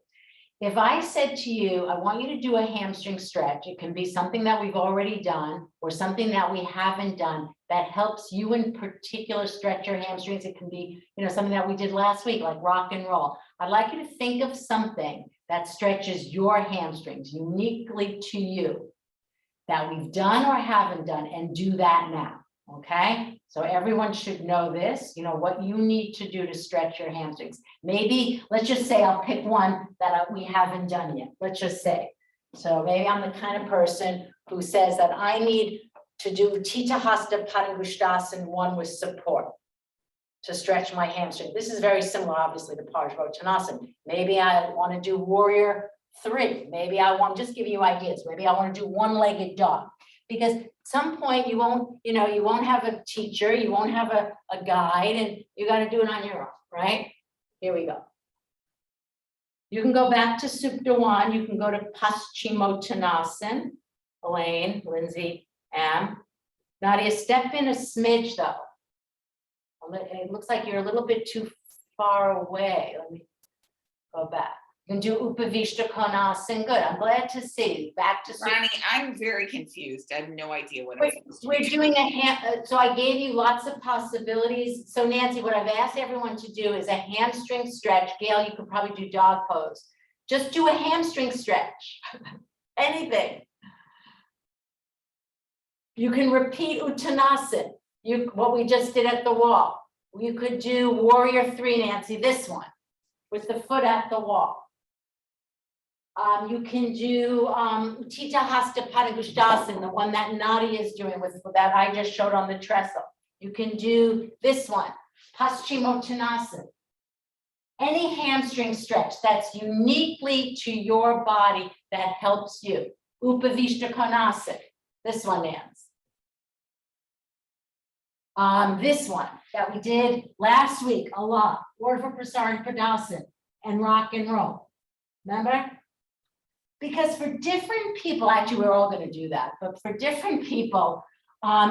If I said to you, I want you to do a hamstring stretch, it can be something that we've already done or something that we haven't done that helps you in particular stretch your hamstrings. It can be, something that we did last week, like rock and roll. I'd like you to think of something that stretches your hamstrings uniquely to you that we've done or haven't done, and do that now. Okay, so everyone should know this, what you need to do to stretch your hamstrings. Maybe, let's just say I'll pick one that we haven't done yet. Let's just say. So maybe I'm the kind of person who says that I need to do Tita Hasta Padangusthasana one with support to stretch my hamstring. This is very similar, obviously, to Parsvottanasana. Maybe I want to do warrior three. Maybe I want to just give you ideas. Maybe I want to do one-legged dog. Because at some point you won't have a teacher, you won't have a guide, and you got to do it on your own, right? Here we go. You can go back to Supta 1. You can go to Paschimottanasana. Elaine, Lindsay, Am. Nadia, step in a smidge though. It looks like you're a little bit too far away. Let me go back. You can do Upavishta Konasana. Good. I'm glad to see you. Back to Ronnie, I'm very confused. I have no idea what we're doing so I gave you lots of possibilities. So Nancy, what I've asked everyone to do is a hamstring stretch. Gail, you could probably do dog pose. Just do a hamstring stretch. Anything. You can repeat Uttanasana. What we just did at the wall. You could do warrior three, Nancy, this one, with the foot at the wall. You can do Tita Hasta Padangusthasana, the one that Nadia is doing with that I just showed on the trestle. You can do this one, Paschimottanasana. Any hamstring stretch that's uniquely to your body that helps you. Upavishta Konasana, this one, Nance. This one that we did last week a lot, Urdhva Prasarana Padasana and rock and roll. Remember? Because for different people, actually, we're all going to do that, but for different people,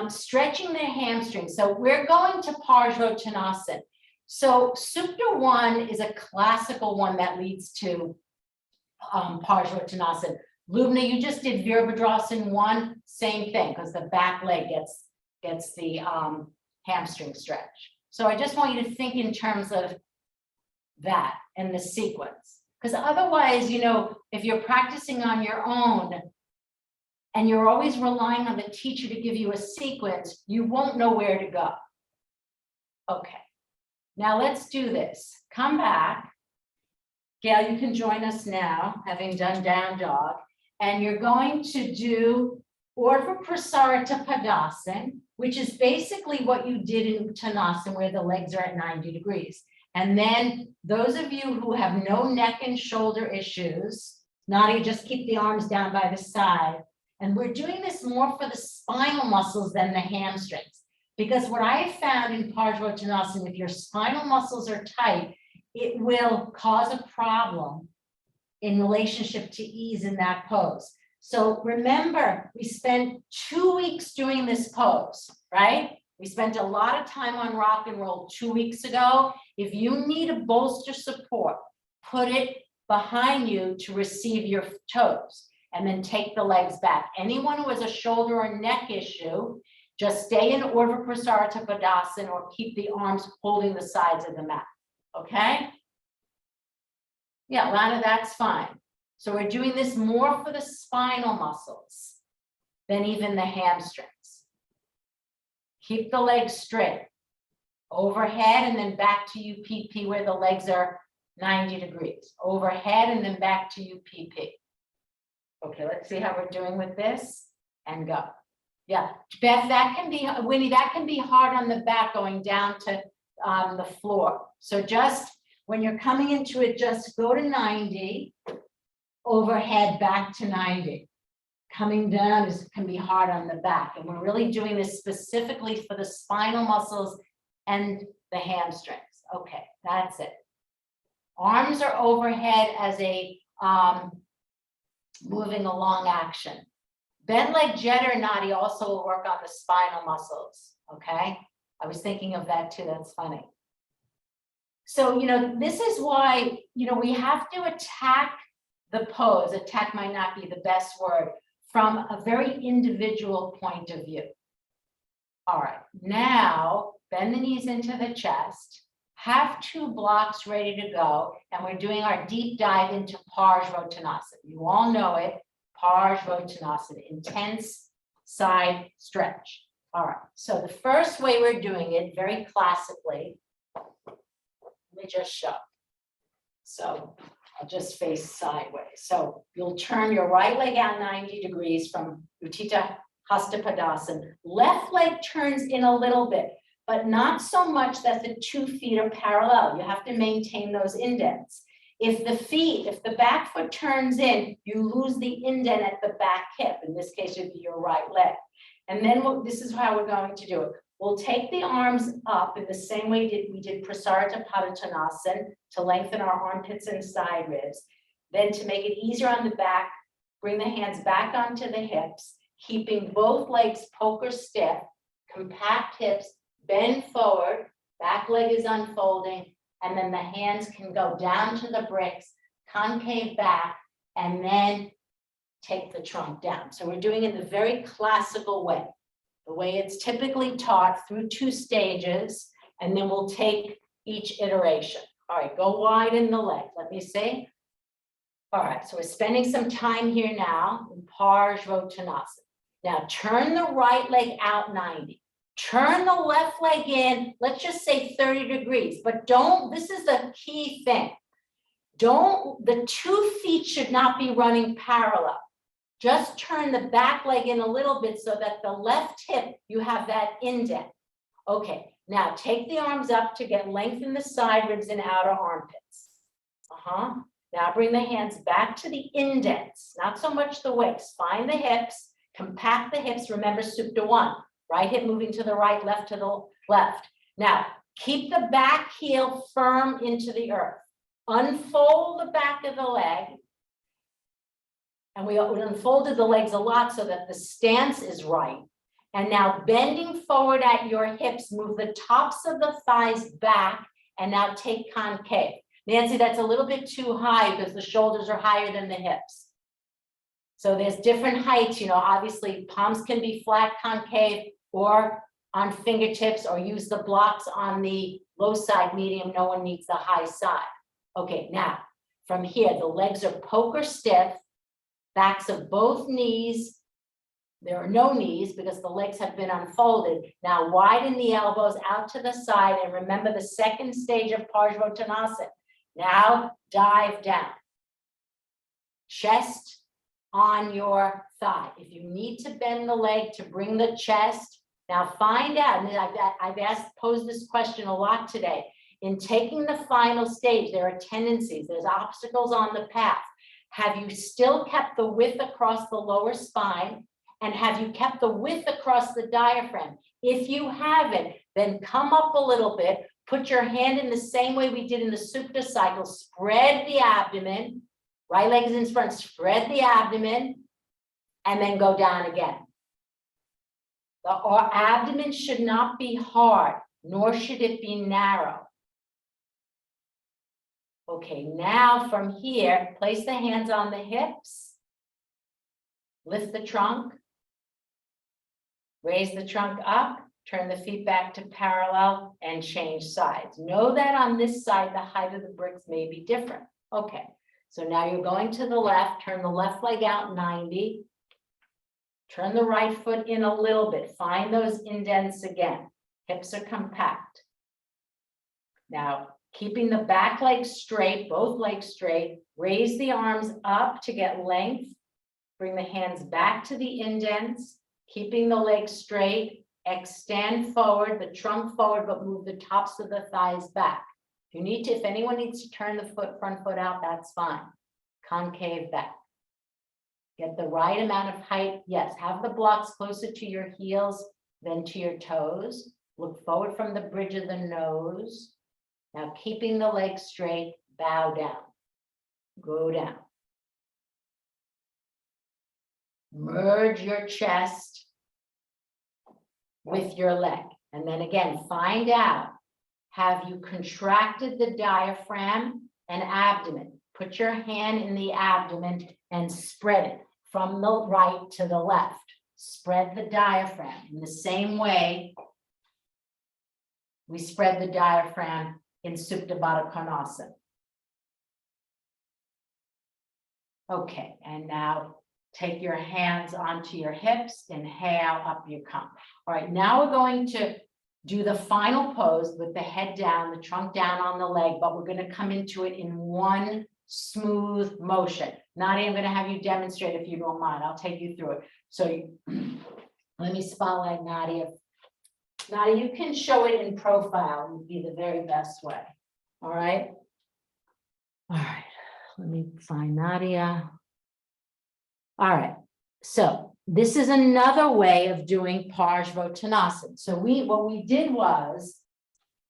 stretching their hamstrings. So we're going to Parsvottanasana. So Supta 1 is a classical one that leads to Parsvottanasana. Lubna, you just did Virabhadrasana 1, same thing, because the back leg gets the hamstring stretch. So I just want you to think in terms of that and the sequence. Because otherwise, if you're practicing on your own and you're always relying on the teacher to give you a sequence, you won't know where to go. Okay, now let's do this. Come back. Gail, you can join us now, having done down dog. And you're going to do Urdhva Prasarita Padasana, which is basically what you did in Uttanasana, where the legs are at 90 degrees. And then those of you who have no neck and shoulder issues, Nadia, just keep the arms down by the side. And we're doing this more for the spinal muscles than the hamstrings. Because what I have found in Parsvottanasana, if your spinal muscles are tight, it will cause a problem in relationship to ease in that pose. So remember, we spent 2 weeks doing this pose, right? We spent a lot of time on rock and roll 2 weeks ago. If you need a bolster support, put it behind you to receive your toes. and then take the legs back. Anyone who has a shoulder or neck issue, just stay in Urdhva Prasarita Padasana or keep the arms holding the sides of the mat, okay? Yeah, Lana, that's fine. So we're doing this more for the spinal muscles than even the hamstrings. Keep the legs straight, overhead and then back to UPP where the legs are 90 degrees, overhead and then back to UPP. Okay, let's see how we're doing with this and go. Yeah, Beth, that can be, Winnie, that can be hard on the back going down to the floor. So just when you're coming into it, just go to 90, overhead back to 90. Coming down can be hard on the back. And we're really doing this specifically for the spinal muscles and the hamstrings. Okay, that's it. Arms are overhead as a moving along action. Bend leg Jataranadi also will work on the spinal muscles, okay? I was thinking of that too, that's funny. So, this is why, we have to attack the pose. Attack might not be the best word, from a very individual point of view. All right, now bend the knees into the chest, have 2 blocks ready to go, and we're doing our deep dive into Parsvottanasana. You all know it, Parsvottanasana, intense side stretch. All right, so the first way we're doing it, very classically, let me just show. So I'll just face sideways. So you'll turn your right leg out 90 degrees from Utthita Hasta Padasana. Left leg turns in a little bit, but not so much that the 2 feet are parallel. You have to maintain those indents. If the back foot turns in, you lose the indent at the back hip. In this case, it would be your right leg. And then this is how we're going to do it. We'll take the arms up in the same way we did Prasarita Padottanasana to lengthen our armpits and side ribs. Then to make it easier on the back, bring the hands back onto the hips, keeping both legs poker stiff, compact hips, bend forward, back leg is unfolding, and then the hands can go down to the bricks, concave back, and then take the trunk down. So we're doing it the very classical way, the way it's typically taught through 2 stages, and then we'll take each iteration. All right, go wide in the leg. Let me see. All right, so we're spending some time here now in Parsvottanasana. Now turn the right leg out 90. Turn the left leg in, let's just say 30 degrees, but this is the key thing. The 2 feet should not be running parallel. Just turn the back leg in a little bit so that the left hip, you have that indent. Okay, now take the arms up to get length in the side ribs and outer armpits. Now bring the hands back to the indents, not so much the waist. Find the hips, compact the hips. Remember Supta 1, right hip moving to the right, left to the left. Now keep the back heel firm into the earth. Unfold the back of the leg. And we unfolded the legs a lot so that the stance is right. And now bending forward at your hips, move the tops of the thighs back, and now take concave. Nancy, that's a little bit too high because the shoulders are higher than the hips. So there's different heights, obviously palms can be flat concave or on fingertips, or use the blocks on the low side, medium, no one needs the high side. Okay, now from here, the legs are poker stiff. Backs of both knees. There are no knees because the legs have been unfolded. Now widen the elbows out to the side, and remember the second stage of Parsvottanasana. Now dive down. Chest on your thigh. If you need to bend the leg to bring the chest, now find out, and I've posed this question a lot today. In taking the final stage, there are tendencies, there's obstacles on the path. Have you still kept the width across the lower spine? And have you kept the width across the diaphragm? If you haven't, then come up a little bit, put your hand in the same way we did in the Supta cycle, spread the abdomen, right leg is in front, spread the abdomen, and then go down again. Our abdomen should not be hard, nor should it be narrow. Okay, now from here, place the hands on the hips Lift the trunk. Raise the trunk up, turn the feet back to parallel and change sides. Know that on this side, the height of the bricks may be different. Okay, so now you're going to the left, turn the left leg out 90. Turn the right foot in a little bit. Find those indents again. Hips are compact. Now, keeping the back leg straight, both legs straight, raise the arms up to get length. Bring the hands back to the indents, keeping the legs straight. Extend forward, the trunk forward, but move the tops of the thighs back. If you need to, if anyone needs to turn the front foot out, that's fine. Concave back. Get the right amount of height. Yes, have the blocks closer to your heels than to your toes. Look forward from the bridge of the nose. Now keeping the legs straight, bow down. Go down. Merge your chest with your leg. And then again, find out, have you contracted the diaphragm and abdomen? Put your hand in the abdomen and spread it from the right to the left. Spread the diaphragm in the same way we spread the diaphragm in Supta Baddha Konasana. Okay, and now take your hands onto your hips, inhale, up you come. All right, now we're going to do the final pose with the head down, the trunk down on the leg, but we're going to come into it in one smooth motion. Nadia, I'm going to have you demonstrate if you don't mind. I'll take you through it. So let me spotlight Nadia. Nadia, you can show it in profile, would be the very best way. All right. All right, let me find Nadia. All right, so this is another way of doing Parsvottanasana. So what we did was,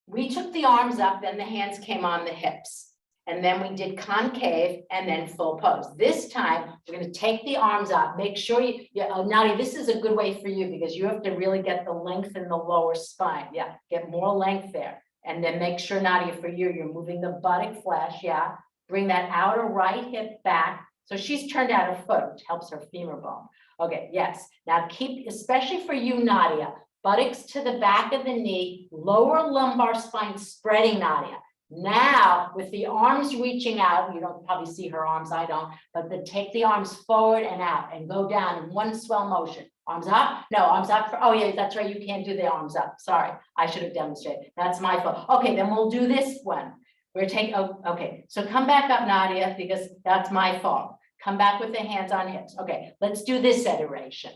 we took the arms up, then the hands came on the hips, and then we did concave and then full pose. This time, we're going to take the arms up. Make sure Nadia, this is a good way for you because you have to really get the length in the lower spine. Yeah, get more length there. And then make sure, Nadia, for you, you're moving the buttock flesh. Yeah, bring that outer right hip back. So she's turned out her foot, which helps her femur bone. Okay, yes. Now keep, especially for you, Nadia, buttocks to the back of the knee, lower lumbar spine spreading, Nadia. Now, with the arms reaching out, you don't probably see her arms, I don't, but then take the arms forward and out and go down in one swell motion. Arms up? No, arms up. Oh yeah, that's right. You can't do the arms up. Sorry, I should have demonstrated. That's my fault. Okay, then we'll do this one. We're taking, oh, okay. So come back up, Nadia, because that's my fault. Come back with the hands on hips. Okay, let's do this iteration.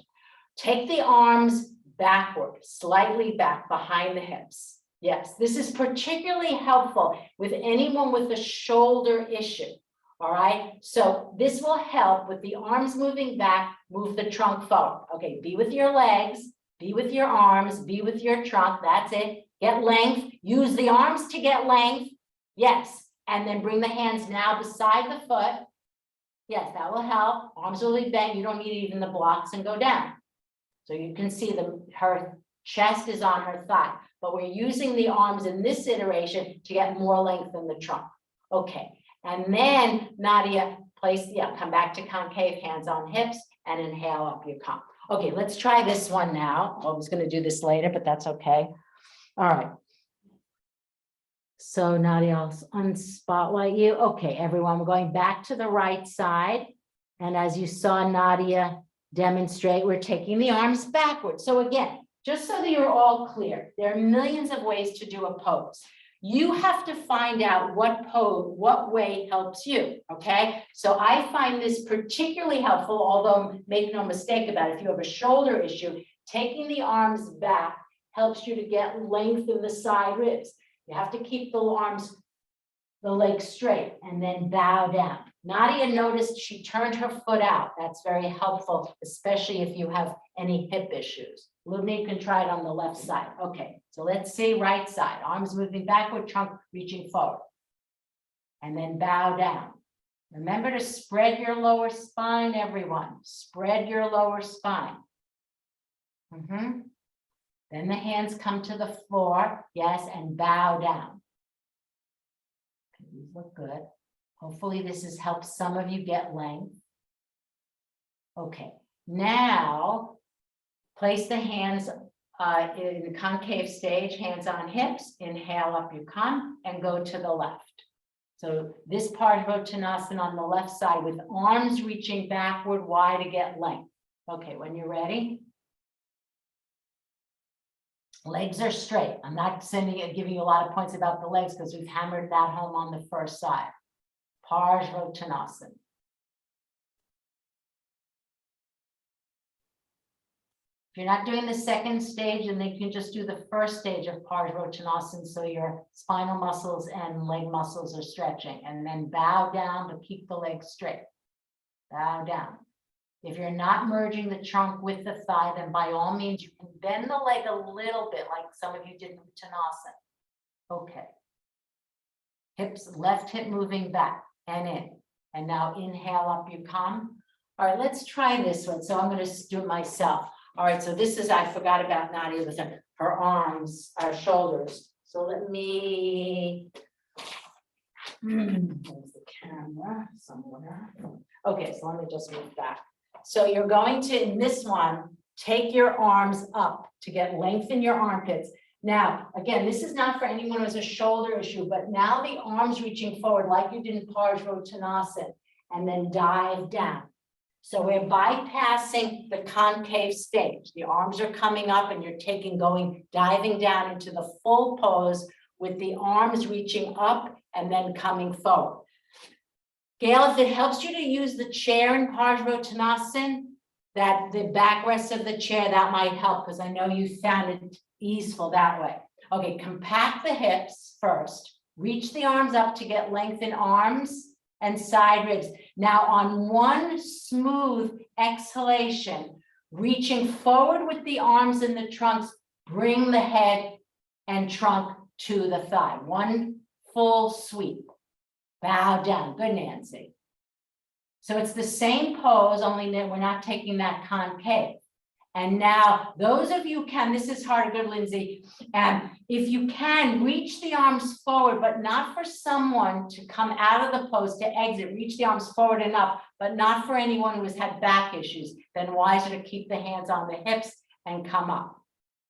Take the arms backward, slightly back behind the hips. Yes, this is particularly helpful with anyone with a shoulder issue. All right, so this will help with the arms moving back, move the trunk forward. Okay, be with your legs, be with your arms, be with your trunk. That's it. Get length. Use the arms to get length. Yes, and then bring the hands now beside the foot. Yes, that will help. Arms will be bent. You don't need even the blocks and go down. So you can see her chest is on her thigh, but we're using the arms in this iteration to get more length in the trunk. Okay, and then Nadia, come back to concave, hands on hips, and inhale, up you come. Okay, let's try this one now. I was going to do this later, but that's okay. All right. So Nadia, I'll unspotlight you. Okay, everyone, we're going back to the right side. And as you saw Nadia demonstrate, we're taking the arms backwards. So again, just so that you're all clear, there are millions of ways to do a pose. You have to find out what pose, what way helps you, okay? So I find this particularly helpful, although make no mistake about it, if you have a shoulder issue, taking the arms back helps you to get length in the side ribs. You have to keep the arms, the legs straight, and then bow down. Nadia noticed she turned her foot out. That's very helpful, especially if you have any hip issues. Lumni, you can try it on the left side. Okay, so let's see right side. Arms moving backward, trunk reaching forward. And then bow down. Remember to spread your lower spine, everyone. Spread your lower spine. Then the hands come to the floor, yes, and bow down. These look good. Hopefully this has helped some of you get length. Okay, Now, place the hands in the concave stage, hands on hips, inhale, up you come, and go to the left. So this Parsvottanasana on the left side with arms reaching backward wide to get length. Okay, when you're ready. Legs are straight. I'm not giving you a lot of points about the legs because we've hammered that home on the first side. Parsvottanasana. If you're not doing the second stage, then you can just do the first stage of Parsvottanasana, so your spinal muscles and leg muscles are stretching, and then bow down to keep the legs straight. Bow down. If you're not merging the trunk with the thigh, then by all means, you can bend the leg a little bit, like some of you did in Uttanasana. Okay. Hips, left hip moving back and in. And now inhale, up you come. All right, let's try this one. So I'm going to do it myself. All right, so this is, I forgot about Nadia with her arms, her shoulders. So let me, there's the camera somewhere. Okay, so let me just move back. So you're going to, in this one, take your arms up to get length in your armpits. Now, again, this is not for anyone who has a shoulder issue, but now the arms reaching forward like you did in Parsvottanasana, and then dive down. So we're bypassing the concave stage. The arms are coming up and you're diving down into the full pose with the arms reaching up and then coming forward. Gail, if it helps you to use the chair in Parsvottanasana, that the backrest of the chair, that might help because I know you found it easeful that way. Okay, compact the hips first, reach the arms up to get length in arms and side ribs. Now on one smooth exhalation, reaching forward with the arms and the trunks, bring the head and trunk to the thigh. One full sweep. Bow down. Good, Nancy. So it's the same pose, only that we're not taking that concave. And now those of you can, this is hard, good, Lindsay. If you can, reach the arms forward, but not for someone to come out of the pose to exit, reach the arms forward and up, but not for anyone who has had back issues, then wiser to keep the hands on the hips and come up.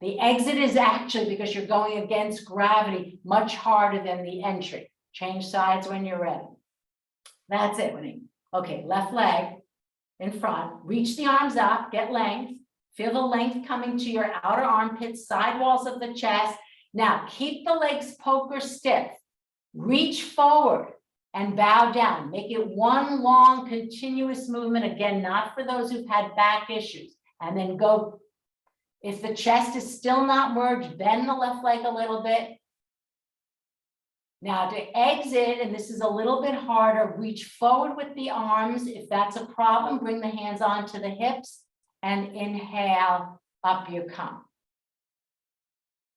The exit is actually, because you're going against gravity, much harder than the entry. Change sides when you're ready. That's it, Winnie. Okay, left leg in front, reach the arms up, get length. Feel the length coming to your outer armpits, side walls of the chest. Now, keep the legs poker stiff. Reach forward and bow down. Make it one long, continuous movement. Again, not for those who've had back issues. And then go. If the chest is still not merged, bend the left leg a little bit. Now to exit, and this is a little bit harder, reach forward with the arms. If that's a problem, bring the hands onto the hips. And inhale, up you come.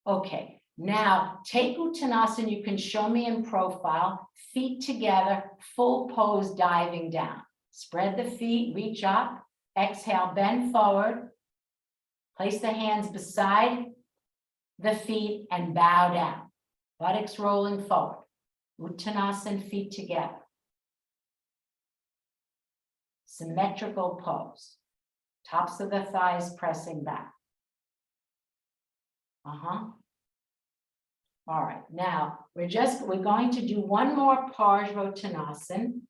Okay, now take Uttanasana. You can show me in profile, feet together, full pose, diving down. Spread the feet, reach up, exhale, bend forward. Place the hands beside the feet and bow down. Buttocks rolling forward. Uttanasana, feet together. Symmetrical pose. Tops of the thighs pressing back. All right, now we're going to do one more Parsvottanasana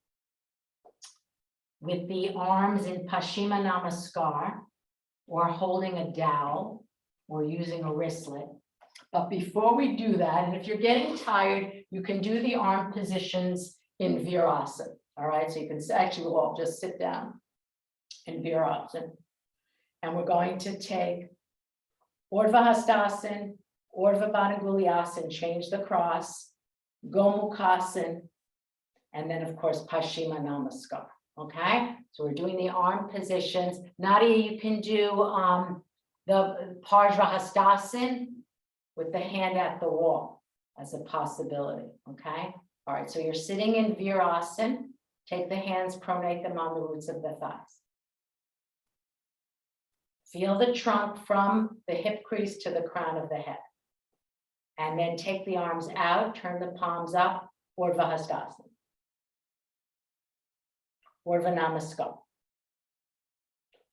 with the arms in Paschima Namaskar, or holding a dowel, or using a wristlet. But before we do that, and if you're getting tired, you can do the arm positions in Virasana. All right, so you can actually we'll all just sit down in Virasana. And we're going to take Urdhva Hastasana, Urdhva Baddha Kolasana, change the cross, Gomukhasana, and then of course Paschima Namaskar. Okay, so we're doing the arm positions. Nadia, you can do the Urdhva Hastasana with the hand at the wall as a possibility. Okay, all right, so you're sitting in Virasana. Take the hands, pronate them on the roots of the thighs. Feel the trunk from the hip crease to the crown of the head. And then take the arms out, turn the palms up, Urdhva Hastasana. Urdhva Namaskar.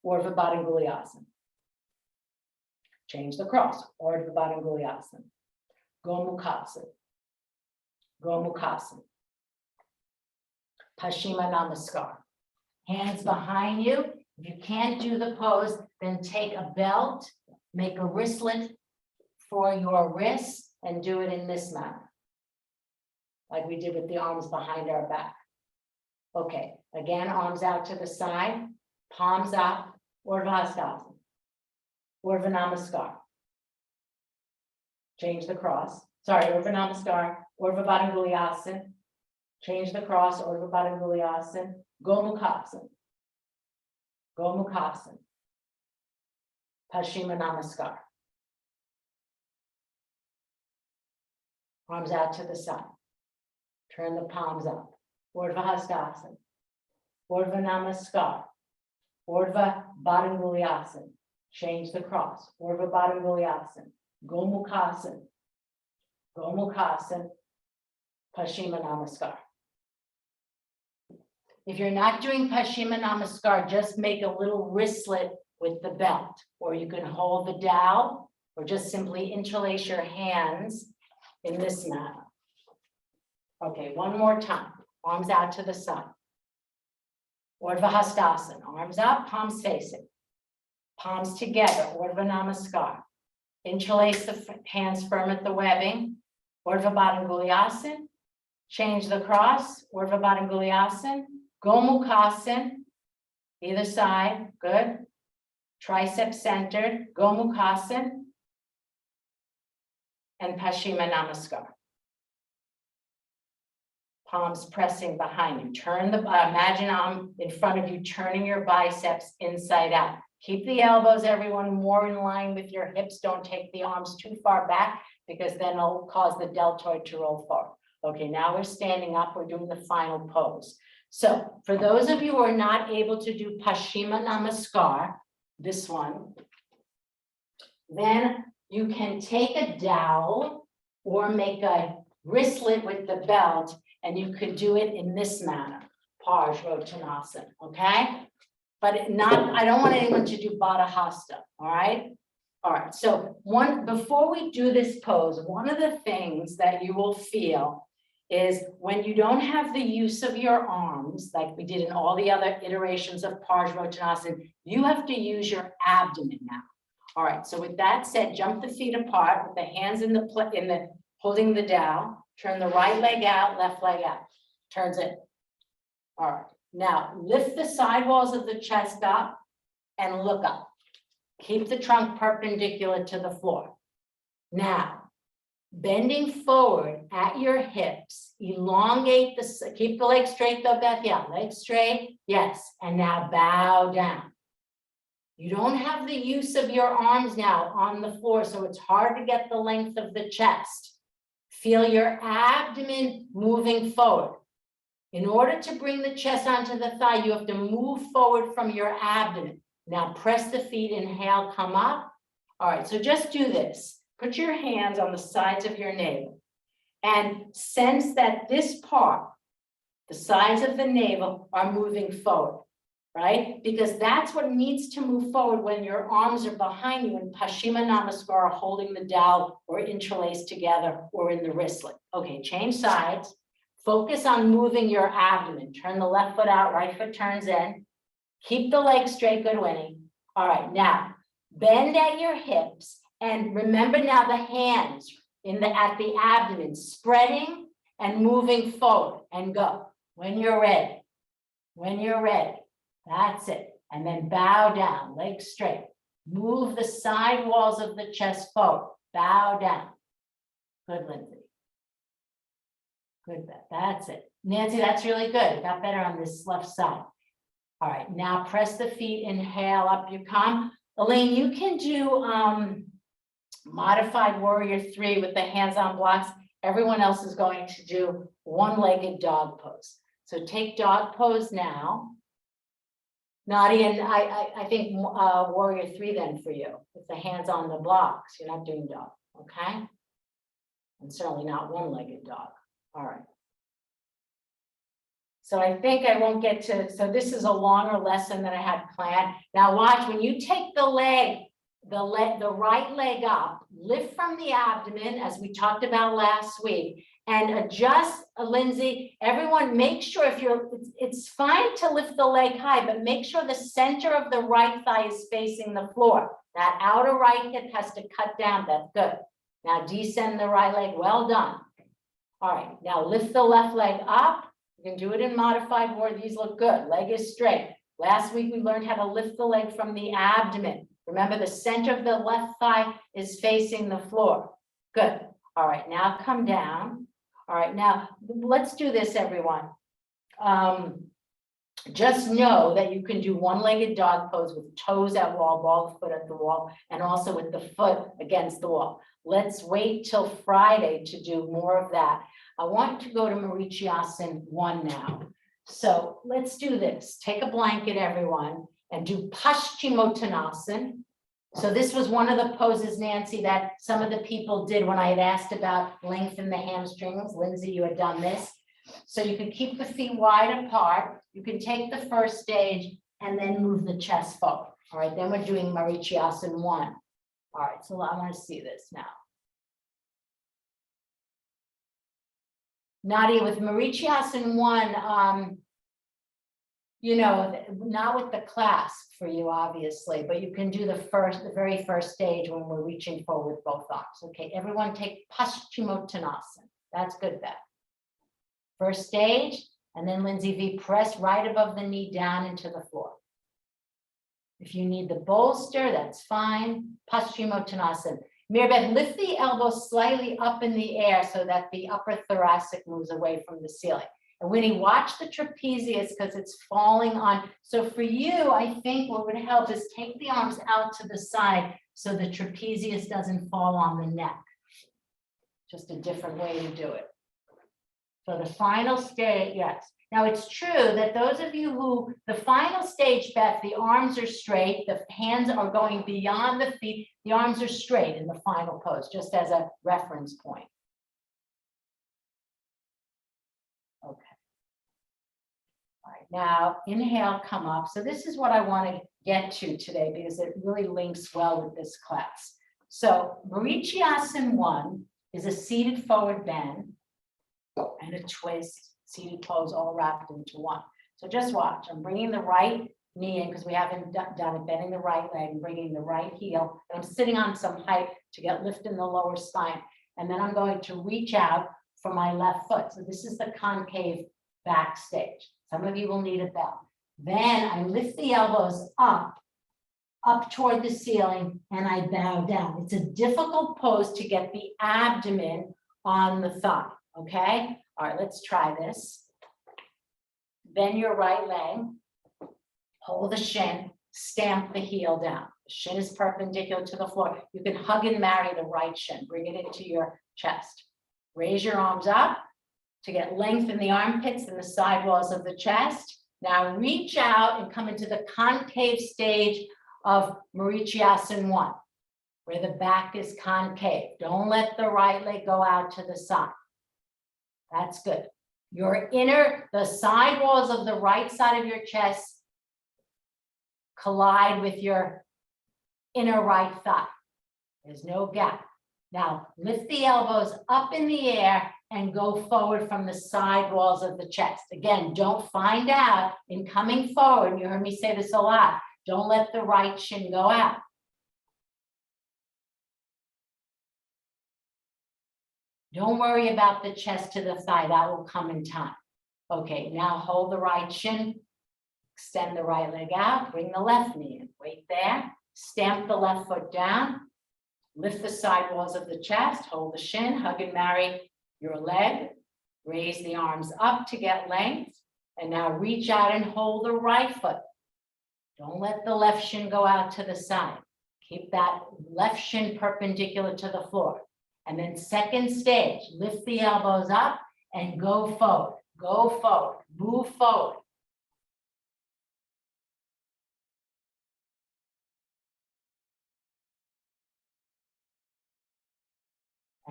Urdhva Badanguliasana. Change the cross, Urdhva Badanguliasana. Gomukhasana. Gomukhasana. Paschima Namaskar. Hands behind you. If you can't do the pose, then take a belt, make a wristlet for your wrists and do it in this manner. Like we did with the arms behind our back. Okay, again, arms out to the side, palms up, Urdhva Hastasana. Urdhva Namaskar. Change the cross. Sorry, Urdhva Namaskar, Urdhva Badanguliasana. Change the cross, Urdhva Badanguliasana. Gomukhasana. Gomukhasana. Paschima Namaskar. Arms out to the side. Turn the palms up. Urdhva Hastasana. Urdhva Namaskar. Urdhva Badanguliasana. Change the cross. Urdhva Badanguliasana. Gomukhasana. Gomukhasana. Paschima Namaskar. If you're not doing Paschima Namaskar, just make a little wristlet with the belt, or you can hold the dowel, or just simply interlace your hands in this manner. Okay, one more time. Arms out to the side. Urdhva Hastasana. Arms up, palms facing. Palms together. Urdhva Namaskar. Interlace the hands firm at the webbing. Urdhva Badanguliasana. Change the cross. Urdhva Badanguliasana. Gomukhasana. Either side. Good. Tricep centered. Gomukhasana. And Paschima Namaskar. Palms pressing behind you. Turn the, imagine I'm in front of you, turning your biceps inside out. Keep the elbows, everyone, more in line with your hips. Don't take the arms too far back because then it'll cause the deltoid to roll forward. Okay, now we're standing up. We're doing the final pose. So for those of you who are not able to do Paschima Namaskar, this one, then you can take a dowel or make a wristlet with the belt, and you could do it in this manner, Parsvottanasana, okay? But not, I don't want anyone to do Baddha Hasta, all right? All right, so before we do this pose, one of the things that you will feel is when you don't have the use of your arms, like we did in all the other iterations of Parsvottanasana, you have to use your abdomen now. All right, so with that said, jump the feet apart with the hands in the holding the dowel. Turn the right leg out, left leg out. Turns it. All right, now lift the side walls of the chest up and look up. Keep the trunk perpendicular to the floor. Now, bending forward at your hips, elongate keep the legs straight though, Beth. Yeah, legs straight. Yes, and now bow down. You don't have the use of your arms now on the floor, so it's hard to get the length of the chest. Feel your abdomen moving forward. In order to bring the chest onto the thigh, you have to move forward from your abdomen. Now press the feet, inhale, come up. All right, so just do this. Put your hands on the sides of your navel and sense that this part, the sides of the navel, are moving forward, right? Because that's what needs to move forward when your arms are behind you in Paschima Namaskar, holding the dowel or interlaced together or in the wristlet. Okay, change sides. Focus on moving your abdomen. Turn the left foot out, right foot turns in. Keep the legs straight, good, Winnie. All right, now bend at your hips and remember now the hands at the abdomen, spreading and moving forward, and go. When you're ready, that's it. And then bow down, legs straight. Move the side walls of the chest forward, bow down. Good, Lindsay. Good, Beth. That's it. Nancy, that's really good. It got better on this left side. All right, now press the feet, inhale, up you come. Elaine, you can do modified warrior 3 with the hands on blocks. Everyone else is going to do one-legged dog pose. So take dog pose now. Nadia, and I think warrior 3 then for you, with the hands on the blocks. You're not doing dog, okay? And certainly not one-legged dog. All right. So I think I won't get to, so this is a longer lesson than I had planned. Now watch, when you take the right leg up, lift from the abdomen, as we talked about last week, and adjust, Lindsay, everyone, make sure it's fine to lift the leg high, but make sure the center of the right thigh is facing the floor. That outer right hip has to cut down, that's good. Now descend the right leg, well done. All right, now lift the left leg up. You can do it in modified ward, these look good, leg is straight. Last week we learned how to lift the leg from the abdomen. Remember, the center of the left thigh is facing the floor. Good. All right, now come down. All right, now let's do this, everyone. Just know that you can do one-legged dog pose with toes at wall, ball of foot at the wall, and also with the foot against the wall. Let's wait till Friday to do more of that. I want to go to Marichiasan 1 now. So let's do this. Take a blanket, everyone, and do Paschimottanasana. So this was one of the poses, Nancy, that some of the people did when I had asked about lengthen the hamstrings. Lindsay, you had done this. So you can keep the feet wide apart. You can take the first stage and then move the chest forward. All right, then we're doing Marichiasan 1. All right, so I want to see this now. Nadia, with Marichiasan 1, you know, not with the clasp for you, obviously, but you can do the very first stage when we're reaching forward with both arms. Okay, everyone take Paschimottanasana. That's good, Beth. First stage, and then Lindsay V, press right above the knee down into the floor. If you need the bolster, that's fine. Paschimottanasana. Mirabeth, lift the elbows slightly up in the air so that the upper thoracic moves away from the ceiling. And Winnie, watch the trapezius because it's falling on. So for you, I think what would help is take the arms out to the side so the trapezius doesn't fall on the neck. Just a different way to do it. So the final stage, yes. Now it's true that those of you who, the final stage, Beth, the arms are straight, the hands are going beyond the feet, the arms are straight in the final pose, just as a reference point. Okay. All right, now inhale, come up. So this is what I want to get to today because it really links well with this class. So Marichiasan 1 is a seated forward bend and a twist, seated pose all wrapped into one. So just watch, I'm bringing the right knee in because we haven't done it, bending the right leg and bringing the right heel. And I'm sitting on some height to get lift in the lower spine. And then I'm going to reach out for my left foot. So this is the concave back stage. Some of you will need a belt. Then I lift the elbows up toward the ceiling, and I bow down. It's a difficult pose to get the abdomen on the thigh, okay? All right, let's try this. Bend your right leg, hold the shin, stamp the heel down. The shin is perpendicular to the floor. You can hug and marry the right shin, bring it into your chest. Raise your arms up to get length in the armpits and the side walls of the chest. Now reach out and come into the concave stage of Marichiasan 1, where the back is concave. Don't let the right leg go out to the side. That's good. The side walls of the right side of your chest collide with your inner right thigh. There's no gap. Now lift the elbows up in the air and go forward from the side walls of the chest. Again, don't find out in coming forward. You heard me say this a lot. Don't let the right shin go out. Don't worry about the chest to the thigh. That will come in time. Okay, now hold the right shin. Extend the right leg out. Bring the left knee in. Wait there. Stamp the left foot down. Lift the side walls of the chest. Hold the shin. Hug and marry your leg. Raise the arms up to get length. And now reach out and hold the right foot. Don't let the left shin go out to the side. Keep that left shin perpendicular to the floor. And then second stage, lift the elbows up and go forward. Go forward. Move forward.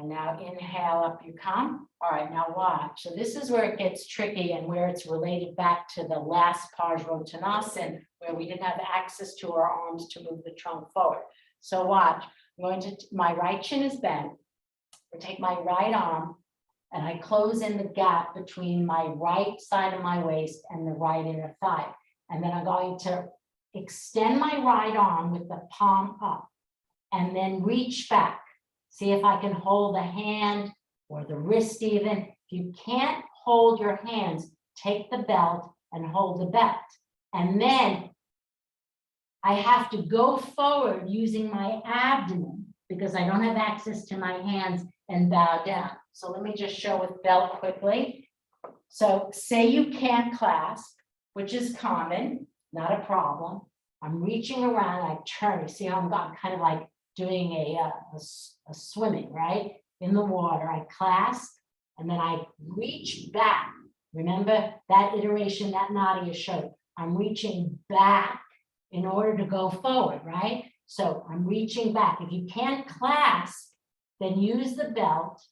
And now inhale, up you come. All right, now watch. So this is where it gets tricky and where it's related back to the last Parsvottanasana, where we didn't have access to our arms to move the trunk forward. So watch, I'm going to, my right shin is bent. I take my right arm and I close in the gap between my right side of my waist and the right inner thigh. And then I'm going to extend my right arm with the palm up and then reach back. See if I can hold the hand or the wrist even. If you can't hold your hands, take the belt and hold the belt. And then I have to go forward using my abdomen because I don't have access to my hands and bow down. So let me just show with belt quickly. So say you can't clasp, which is common, not a problem. I'm reaching around, I turn, you see how I'm kind of like doing a swimming, right? In the water, I clasp and then I reach back. Remember that iteration that Nadia showed. I'm reaching back in order to go forward, right? So I'm reaching back. If you can't clasp, then use the belt,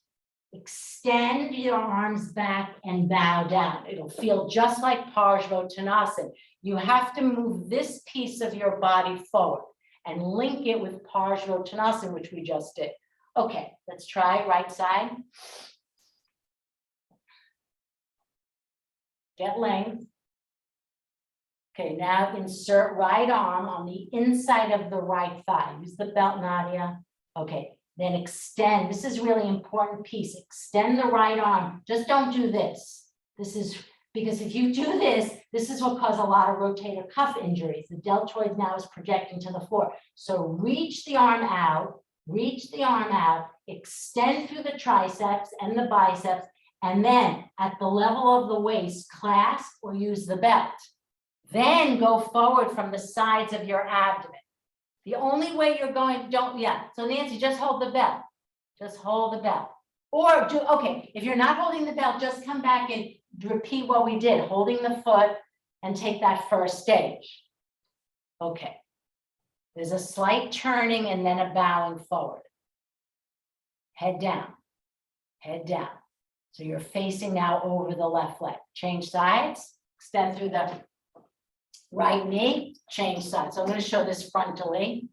extend your arms back and bow down. It'll feel just like Parsvottanasana. You have to move this piece of your body forward and link it with Parsvottanasana, which we just did. Okay, let's try right side. Get length. Okay, now insert right arm on the inside of the right thigh. Use the belt, Nadia. Okay, then extend. This is really important piece. Extend the right arm. Just don't do this. This is because if you do this, this is what causes a lot of rotator cuff injuries. The deltoid now is projecting to the floor. So reach the arm out, extend through the triceps and the biceps, and then at the level of the waist, clasp or use the belt. Then go forward from the sides of your abdomen. The only way you're going, so Nancy, just hold the belt. Just hold the belt. Or do, okay, if you're not holding the belt, just come back and repeat what we did, holding the foot and take that first stage. Okay. There's a slight turning and then a bowing forward. Head down, head down. So you're facing now over the left leg. Change sides, extend through the right knee, change sides. So I'm going to show this frontally.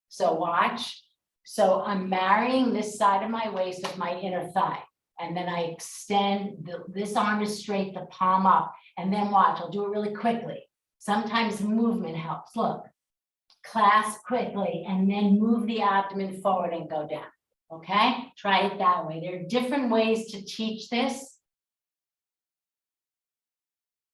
So watch. So I'm marrying this side of my waist with my inner thigh. And then I extend, this arm is straight, the palm up. And then watch, I'll do it really quickly. Sometimes movement helps. Look, clasp quickly and then move the abdomen forward and go down. Okay, try it that way. There are different ways to teach this.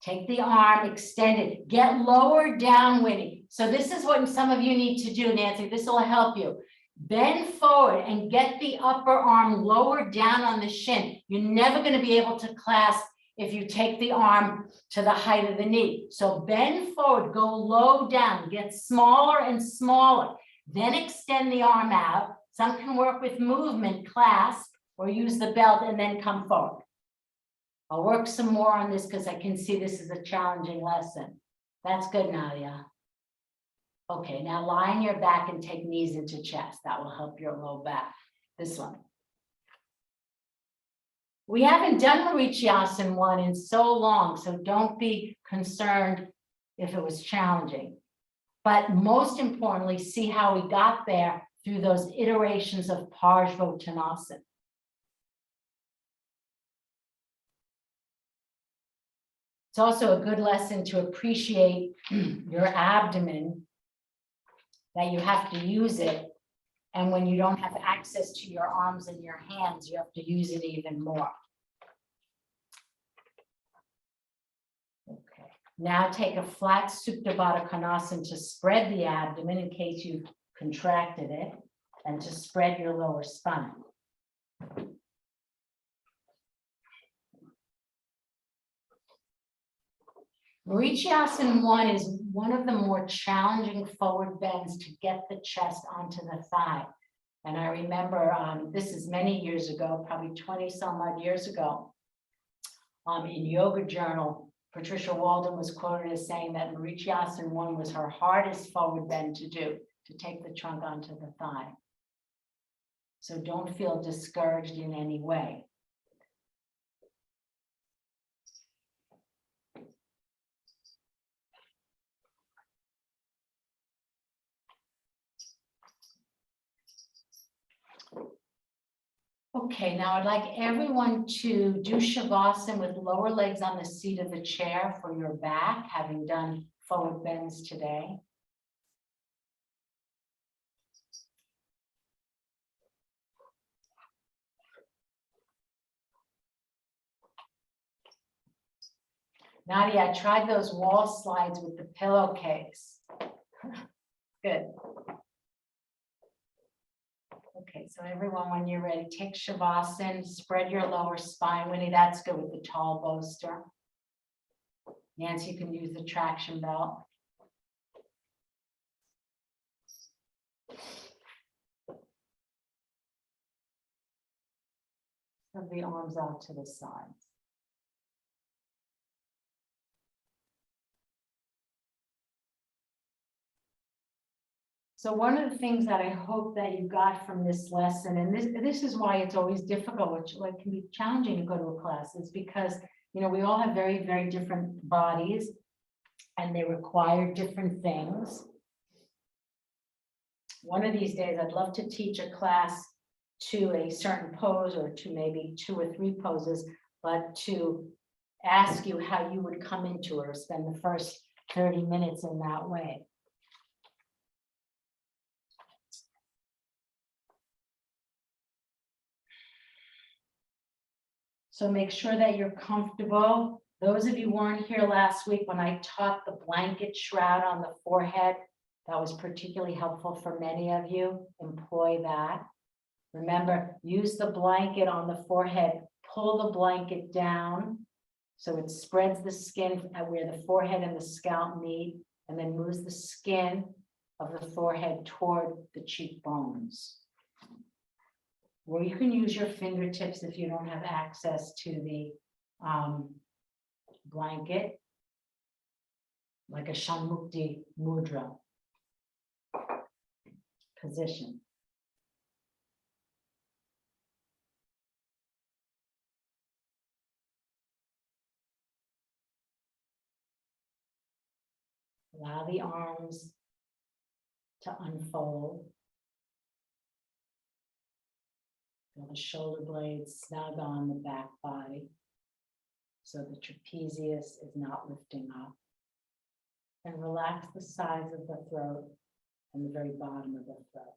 Take the arm, extend it, get lower down, Winnie. So this is what some of you need to do, Nancy. This will help you. Bend forward and get the upper arm lower down on the shin. You're never going to be able to clasp if you take the arm to the height of the knee. So bend forward, go low down, get smaller and smaller. Then extend the arm out. Some can work with movement, clasp, or use the belt and then come forward. I'll work some more on this because I can see this is a challenging lesson. That's good, Nadia. Okay, now lie on your back and take knees into chest. That will help your low back. This one. We haven't done Marichyasana 1 in so long, so don't be concerned if it was challenging. But most importantly, see how we got there through those iterations of Parsvottanasana. It's also a good lesson to appreciate your abdomen, that you have to use it. And when you don't have access to your arms and your hands, you have to use it even more. Okay, now take a flat Supta Baddha Konasana to spread the abdomen in case you've contracted it, and to spread your lower spine. Marichyasana 1 is one of the more challenging forward bends to get the chest onto the thigh. And I remember, this is many years ago, probably 20 some odd years ago, in Yoga Journal, Patricia Walden was quoted as saying that Marichyasana 1 was her hardest forward bend to do, to take the trunk onto the thigh. So don't feel discouraged in any way. Okay, now I'd like everyone to do Shavasana with lower legs on the seat of the chair for your back, having done forward bends today. Nadia, I tried those wall slides with the pillowcase. Good. Okay, so everyone, when you're ready, take Shavasana, spread your lower spine. Winnie, that's good with the tall bolster. Nancy, you can use the traction belt. Of the arms out to the sides. So one of the things that I hope that you got from this lesson, and this is why it's always difficult, which like can be challenging to go to a class, is because we all have very, very different bodies and they require different things. One of these days, I'd love to teach a class to a certain pose or to maybe 2 or 3 poses, but to ask you how you would come into it or spend the first 30 minutes in that way. So make sure that you're comfortable. Those of you who weren't here last week when I taught the blanket shroud on the forehead, that was particularly helpful for many of you. Employ that. Remember, use the blanket on the forehead, pull the blanket down so it spreads the skin at where the forehead and the scalp meet, and then moves the skin of the forehead toward the cheekbones. Or you can use your fingertips if you don't have access to the blanket, like a Shanmukti mudra position. Allow the arms to unfold. Feel the shoulder blades snug on the back body, so the trapezius is not lifting up. And relax the sides of the throat and the very bottom of the throat.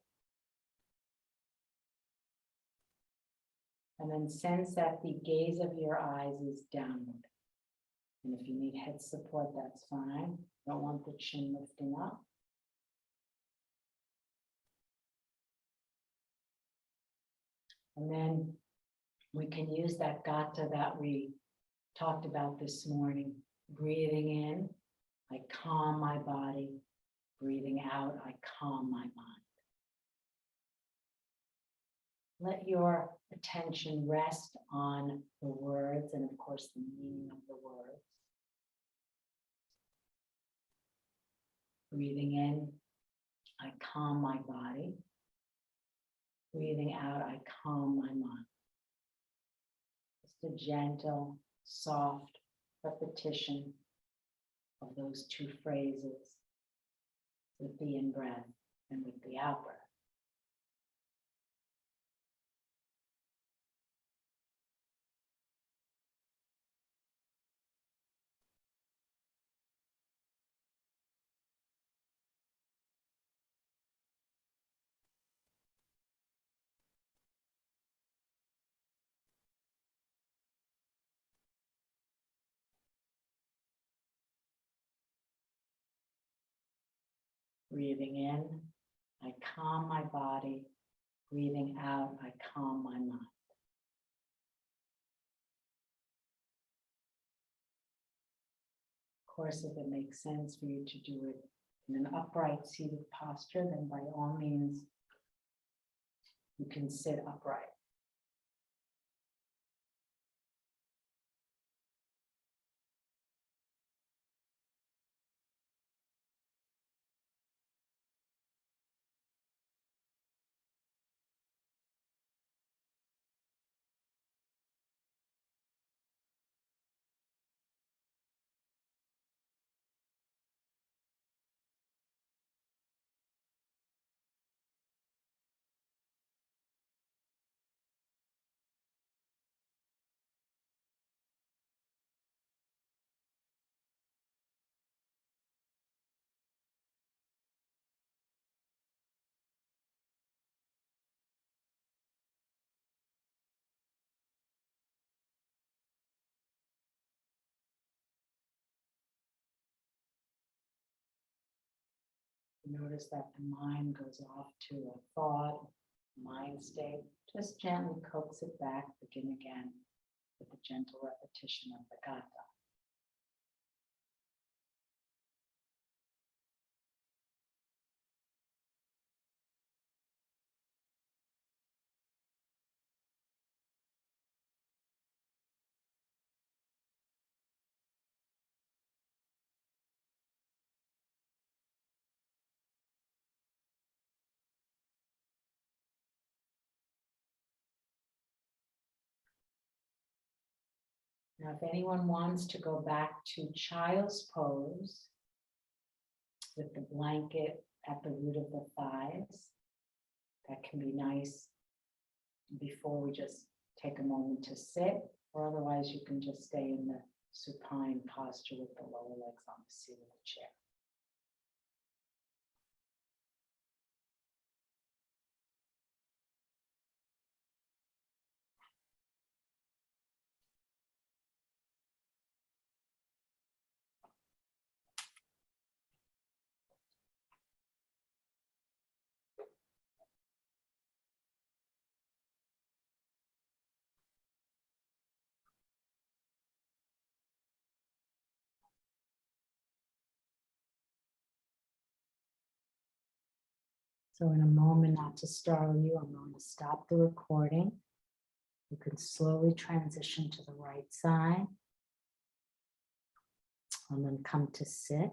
And then sense that the gaze of your eyes is downward. And if you need head support, that's fine. Don't want the chin lifting up. And then we can use that gata that we talked about this morning. Breathing in, I calm my body. Breathing out, I calm my mind. Let your attention rest on the words and of course the meaning of the words. Breathing in, I calm my body. Breathing out, I calm my mind. Just a gentle, soft repetition of those 2 phrases with the in-breath and with the out-breath. Breathing in, I calm my body. Breathing out, I calm my mind. Of course, if it makes sense for you to do it in an upright seated posture, then by all means, you can sit upright. Notice that the mind goes off to a thought, mind state. Just gently coax it back, begin again with a gentle repetition of the gatha. Now, if anyone wants to go back to child's pose with the blanket at the root of the thighs, that can be nice before we just take a moment to sit, or otherwise you can just stay in the supine posture with the lower legs on the seat of the chair. So in a moment, not to startle you, I'm going to stop the recording. You can slowly transition to the right side and then come to sit.